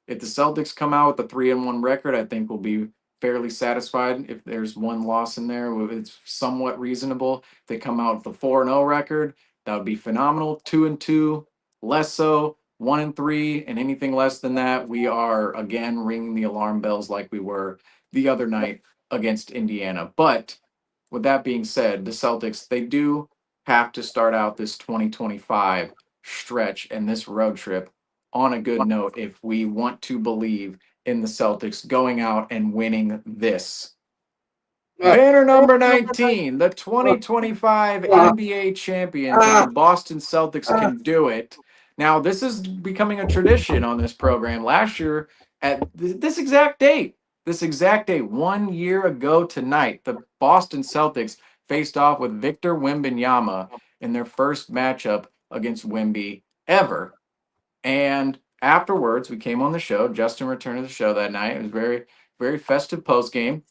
S1: if the Celtics come out with a 3-1 record, I think we'll be fairly satisfied. If there's one loss in there, it's somewhat reasonable. If they come out with a 4-0 record, that would be phenomenal. 2-2, less so. 1-3, and anything less than that, we are again ringing the alarm bells like we were the other night against Indiana. But with that being said, the Celtics, they do have to start out this 2025 stretch and this road trip on a good note if we want to believe in the Celtics going out and winning this. Banner number 19, the 2025 NBA champions of the Boston Celtics can do it. Now, this is becoming a tradition on this program. Last year, at this exact date, 1 year ago tonight, the Boston Celtics faced off with Victor Wembanyama in their first matchup against Wemby ever. And afterwards, we came on the show. Justin returned to the show that night. It was very, very festive post game.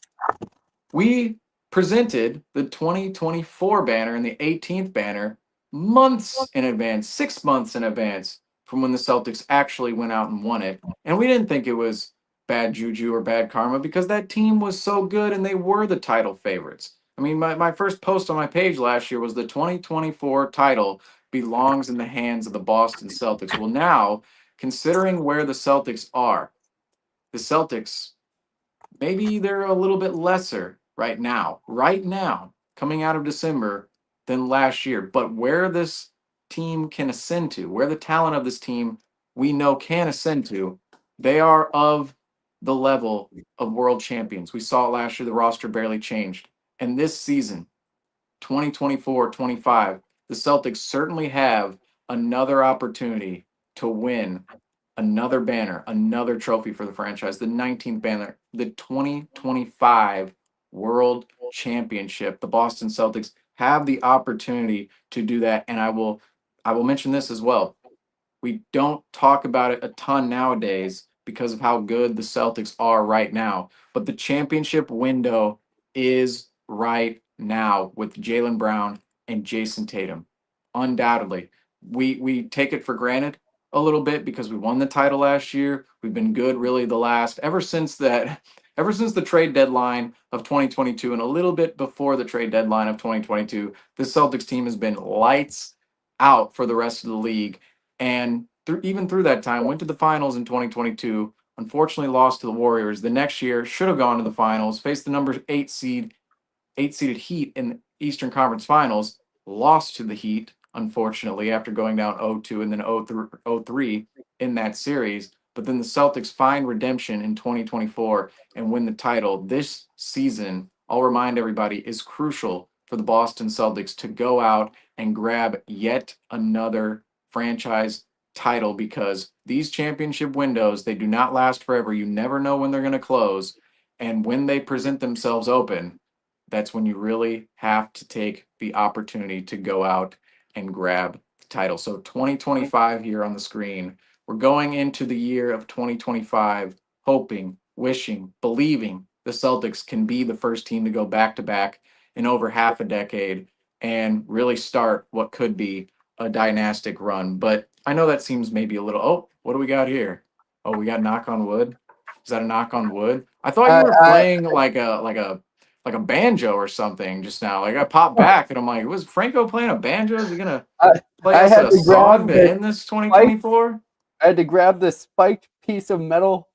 S1: We presented the 2024 banner and the 18th banner months in advance, 6 months in advance from when the Celtics actually went out and won it. And we didn't think it was bad juju or bad karma because that team was so good and they were the title favorites. I mean, my first post on my page last year was the 2024 title belongs in the hands of the Boston Celtics. Well, now, considering where the Celtics are, the Celtics, maybe they're a little bit lesser right now, coming out of December than last year. But where this team can ascend to, where the talent of this team we know can ascend to, they are of the level of world champions. We saw it last year, the roster barely changed. And this season, 2024-25, the Celtics certainly have another opportunity to win another banner, another trophy for the franchise, the 19th banner, the 2025 World Championship. The Boston Celtics have the opportunity to do that, and I will mention this as well. We don't talk about it a ton nowadays because of how good the Celtics are right now. But the championship window is right now with Jaylen Brown and Jason Tatum. Undoubtedly. We take it for granted a little bit because we won the title last year. We've been good really the last ever since the trade deadline of 2022 and a little bit before the trade deadline of 2022, the Celtics team has been lights out for the rest of the league and even through that time, went to the finals in 2022. Unfortunately, lost to the Warriors. The next year, should have gone to the finals. Faced the number eight seeded Heat in the Eastern Conference Finals. Lost to the Heat, unfortunately, after going down 0-2 and then 0-3 in that series. But then the Celtics find redemption in 2024 and win the title. This season, I'll remind everybody, is crucial for the Boston Celtics to go out and grab yet another franchise title because these championship windows, they do not last forever. You never know when they're going to close. And when they present themselves open, that's when you really have to take the opportunity to go out and grab the title. So 2025 here on the screen. We're going into the year of 2025 hoping, wishing, believing the Celtics can be the first team to go back to back in over half a decade and really start what could be a dynastic run. But I know that seems maybe a little, oh, what do we got here? Oh, we got knock on wood. Is that a knock on wood? I thought you were playing like a banjo or something just now. Like I popped back and I'm like, was Franco playing a banjo? Is he gonna play
S2: I
S1: us
S2: had
S1: a
S2: to grab
S1: song to
S2: the
S1: end this 2024?
S2: I had to grab this spiked piece of metal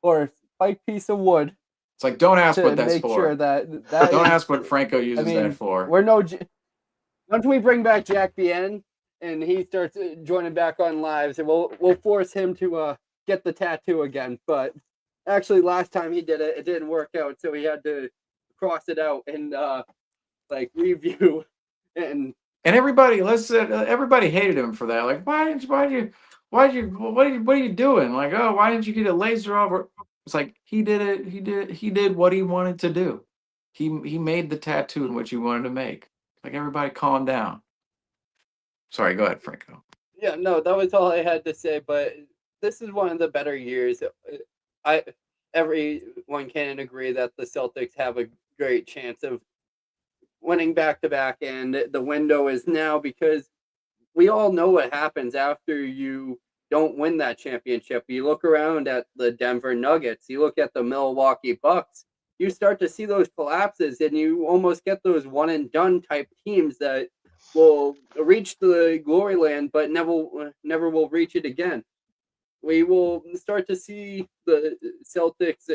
S2: or spiked piece of wood
S1: It's like don't ask
S2: to
S1: what that's
S2: make
S1: for.
S2: sure that
S1: Don't
S2: is,
S1: ask what Franco
S2: I
S1: uses that
S2: mean,
S1: for.
S2: we're once we bring back Jack Bien and he starts joining back on lives, and we'll force him to get the tattoo again. But actually, last time he did it, it didn't work out, so he had to cross it out and like review and
S1: And everybody, everybody hated him for that. Like, what are you doing? Like, oh, why didn't you get a laser over? It's like he did it. He did what he wanted to do. He made the tattoo in which he wanted to make. Like everybody, calm down. Sorry, go ahead, Franco.
S2: yeah, no, that was all I had to say. But this is one of the better years. I Everyone can agree that the Celtics have a great chance of winning back to back, and the window is now because we all know what happens after you don't win that championship. You look around at the Denver Nuggets, you look at the Milwaukee Bucks, you start to see those collapses, and you almost get those one and done type teams that will reach the glory land, but never will reach it again. We will start to see the Celtics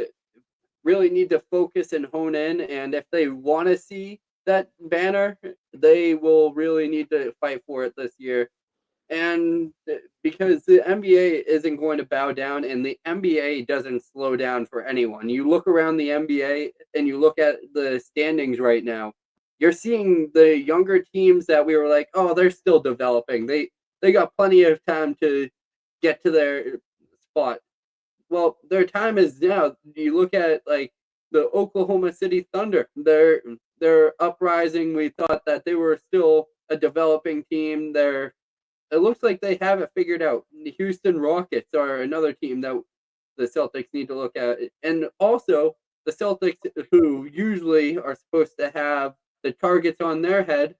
S2: really need to focus and hone in, and if they want to see that banner, they will really need to fight for it this year. And because the NBA isn't going to bow down, and the NBA doesn't slow down for anyone. You look around the NBA and you look at the standings right now, you're seeing the younger teams that we were like, oh, they're still developing. They got plenty of time to get to their spot. Well, their time is now. You look at like the Oklahoma City Thunder. They're uprising. We thought that they were still a developing team. It looks like they have it figured out. The Houston Rockets are another team that the Celtics need to look at. And also the Celtics, who usually are supposed to have the targets on their head,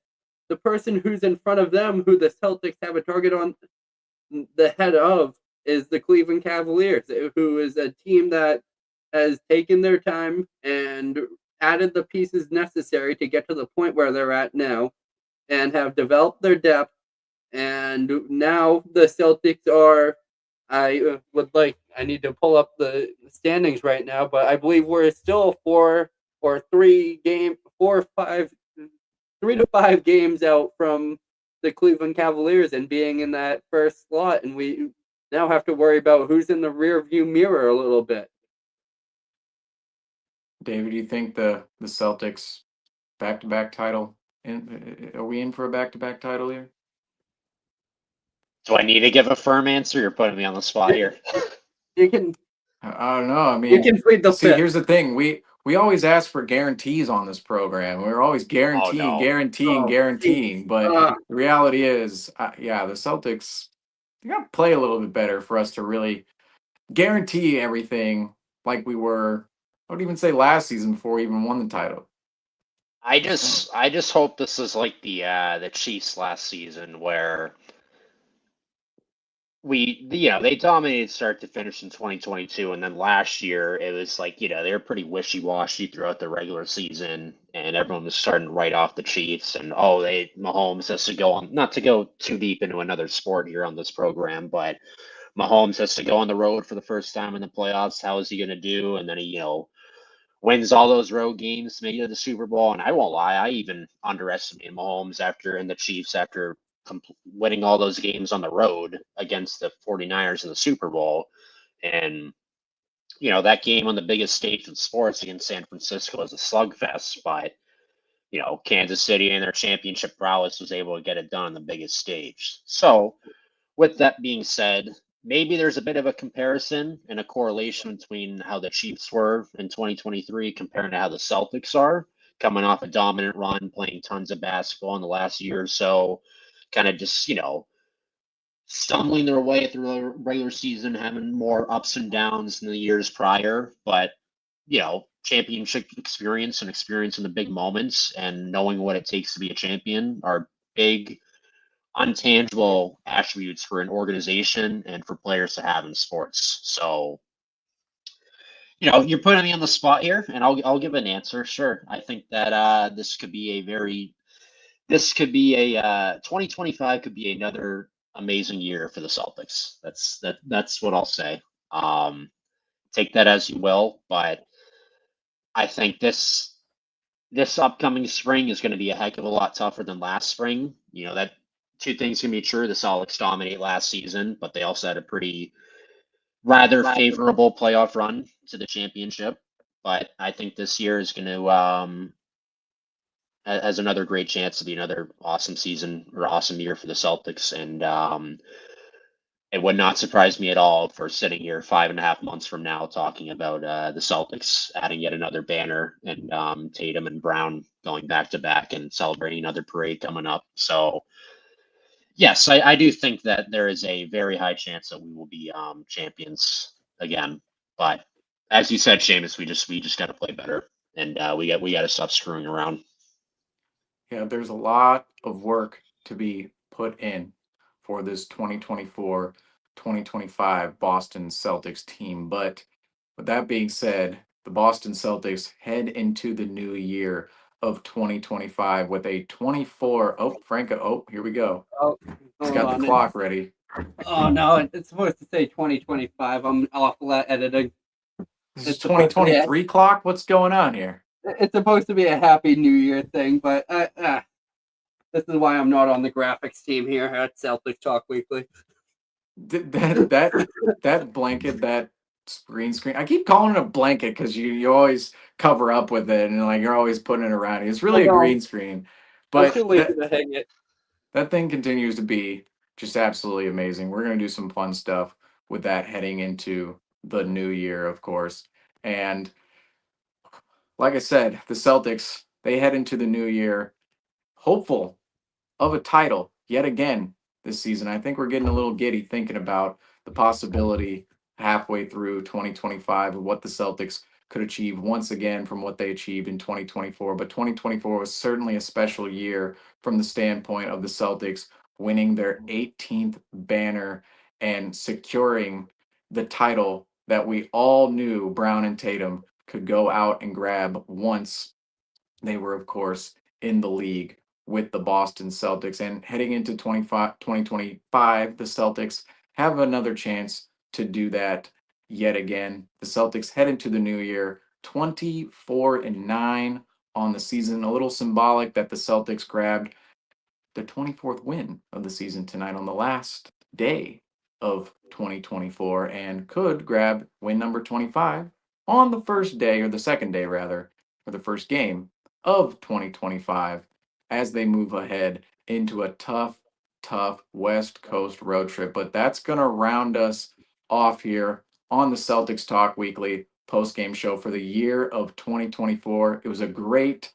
S2: the person who's in front of them, who the Celtics have a target on the head of, is the Cleveland Cavaliers, who is a team that has taken their time and added the pieces necessary to get to the point where they're at now and have developed their depth. And now the Celtics are, I need to pull up the standings right now, but I believe we're still 3 to 5 games out from the Cleveland Cavaliers and being in that first slot, and we now have to worry about who's in the rear view mirror a little bit.
S1: David, do you think the Celtics back-to-back title? Are we in for a back-to-back title here?
S3: Do I need to give a firm answer? You're putting me on the spot here.
S2: You can
S1: I don't know. I
S2: you
S1: mean,
S2: can plead the
S1: see,
S2: fifth.
S1: here's the thing. We always ask for guarantees on this program. We're always guaranteeing,
S3: no.
S1: guaranteeing,
S2: Oh,
S1: guaranteeing. But
S2: Uh,
S1: the reality is, yeah, the Celtics, they got to play a little bit better for us to really guarantee everything like we were, I would even say last season before we even won the title.
S3: I just hope this is like the Chiefs last season where they dominated start to finish in 2022, and then last year it was like, they were pretty wishy-washy throughout the regular season, and everyone was starting to write off the Chiefs, and Mahomes has to go on, not to go too deep into another sport here on this program, but Mahomes has to go on the road for the first time in the playoffs. How is he going to do? And then he, wins all those road games to make it to the Super Bowl. And I won't lie, I even underestimated Mahomes and the Chiefs after winning all those games on the road against the 49ers in the Super Bowl. And, that game on the biggest stage in sports against San Francisco was a slugfest, but, Kansas City and their championship prowess was able to get it done on the biggest stage. So, with that being said, maybe there's a bit of a comparison and a correlation between how the Chiefs were in 2023 compared to how the Celtics are, coming off a dominant run, playing tons of basketball in the last year or so, kind of just, stumbling their way through the regular season, having more ups and downs than the years prior. But, championship experience and experience in the big moments and knowing what it takes to be a champion are big untangible attributes for an organization and for players to have in sports. So, you're putting me on the spot here, and I'll give an answer. Sure, I think that this could be a 2025 could be another amazing year for the Celtics. That's what I'll say. Take that as you will, but I think this upcoming spring is going to be a heck of a lot tougher than last spring. That two things can be true. The Celtics dominate last season, but they also had a pretty rather favorable playoff run to the championship. But I think this year is going to has another great chance to be another awesome season or awesome year for the Celtics. And it would not surprise me at all if we're sitting here 5.5 months from now talking about the Celtics adding yet another banner and Tatum and Brown going back to back and celebrating another parade coming up. So, yes, I do think that there is a very high chance that we will be champions again. But as you said, Seamus, we just got to play better, and we got to stop screwing around.
S1: Yeah, there's a lot of work to be put in for this 2024-2025 Boston Celtics team. But with that being said, the Boston Celtics head into the new year of 2025 with a 24. Oh, Franco. Oh, here we go.
S2: Oh,
S1: He's
S2: hold
S1: got
S2: on.
S1: the clock ready.
S2: Oh no, it's supposed to say 2025. I'm awful at editing.
S1: This is
S2: It's supposed to be
S1: 2023 clock. What's going on here?
S2: It's supposed to be a Happy New Year thing, but this is why I'm not on the graphics team here at Celtic Talk Weekly.
S1: That blanket, that green screen. I keep calling it a blanket because you always cover up with it and like you're always putting it around you. It's really a green screen,
S2: I'm
S1: but
S2: too lazy to hang it.
S1: that thing continues to be just absolutely amazing. We're gonna do some fun stuff with that heading into the new year, of course. And like I said, the Celtics, they head into the new year hopeful of a title yet again this season. I think we're getting a little giddy thinking about the possibility halfway through 2025 of what the Celtics could achieve once again from what they achieved in 2024. But 2024 was certainly a special year from the standpoint of the Celtics winning their 18th banner and securing the title that we all knew Brown and Tatum could go out and grab once they were, of course, in the league with the Boston Celtics. And heading into 2025, the Celtics have another chance to do that yet again. The Celtics head into the new year 24-9 on the season. A little symbolic that the Celtics grabbed the 24th win of the season tonight on the last day of 2024 and could grab win number 25 on the first day, or the second day rather, or the first game of 2025 as they move ahead into a tough West Coast road trip. But that's going to round us off here on the Celtics Talk Weekly post-game show for the year of 2024. It was a great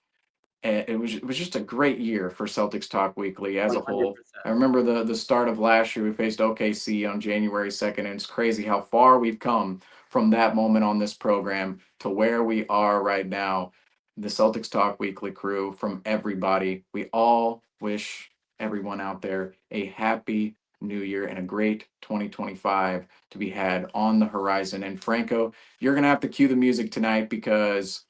S1: it was just a great year for Celtics Talk Weekly as a whole.
S2: 100%.
S1: I remember the start of last year. We faced OKC on January 2nd, and it's crazy how far we've come from that moment on this program to where we are right now. The Celtics Talk Weekly crew, from everybody, we all wish everyone out there a happy new year and a great 2025 to be had on the horizon. And Franco, you're gonna have to cue the music tonight because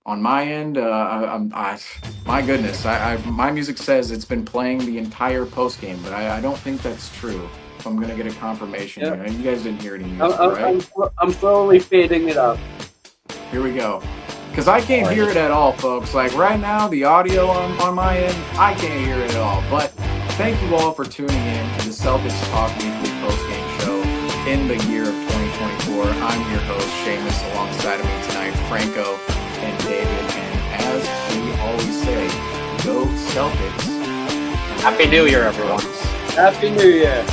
S1: on my end, my goodness, my music says it's been playing the entire post game, but I don't think that's true. So I'm gonna get a confirmation
S2: Yep.
S1: here. You guys didn't hear any music, right?
S2: I'm slowly fading it up.
S1: Here we go. Because I can't hear it at all, folks. Like right now, the audio on my end, I can't hear it at all. But thank you all for tuning in to the Celtics Talk Weekly post-game show in the year of 2024. I'm your host, Seamus. Alongside of me tonight, Franco and David. And as we always say, go Celtics.
S3: Happy New Year, everyone.
S2: Happy New Year.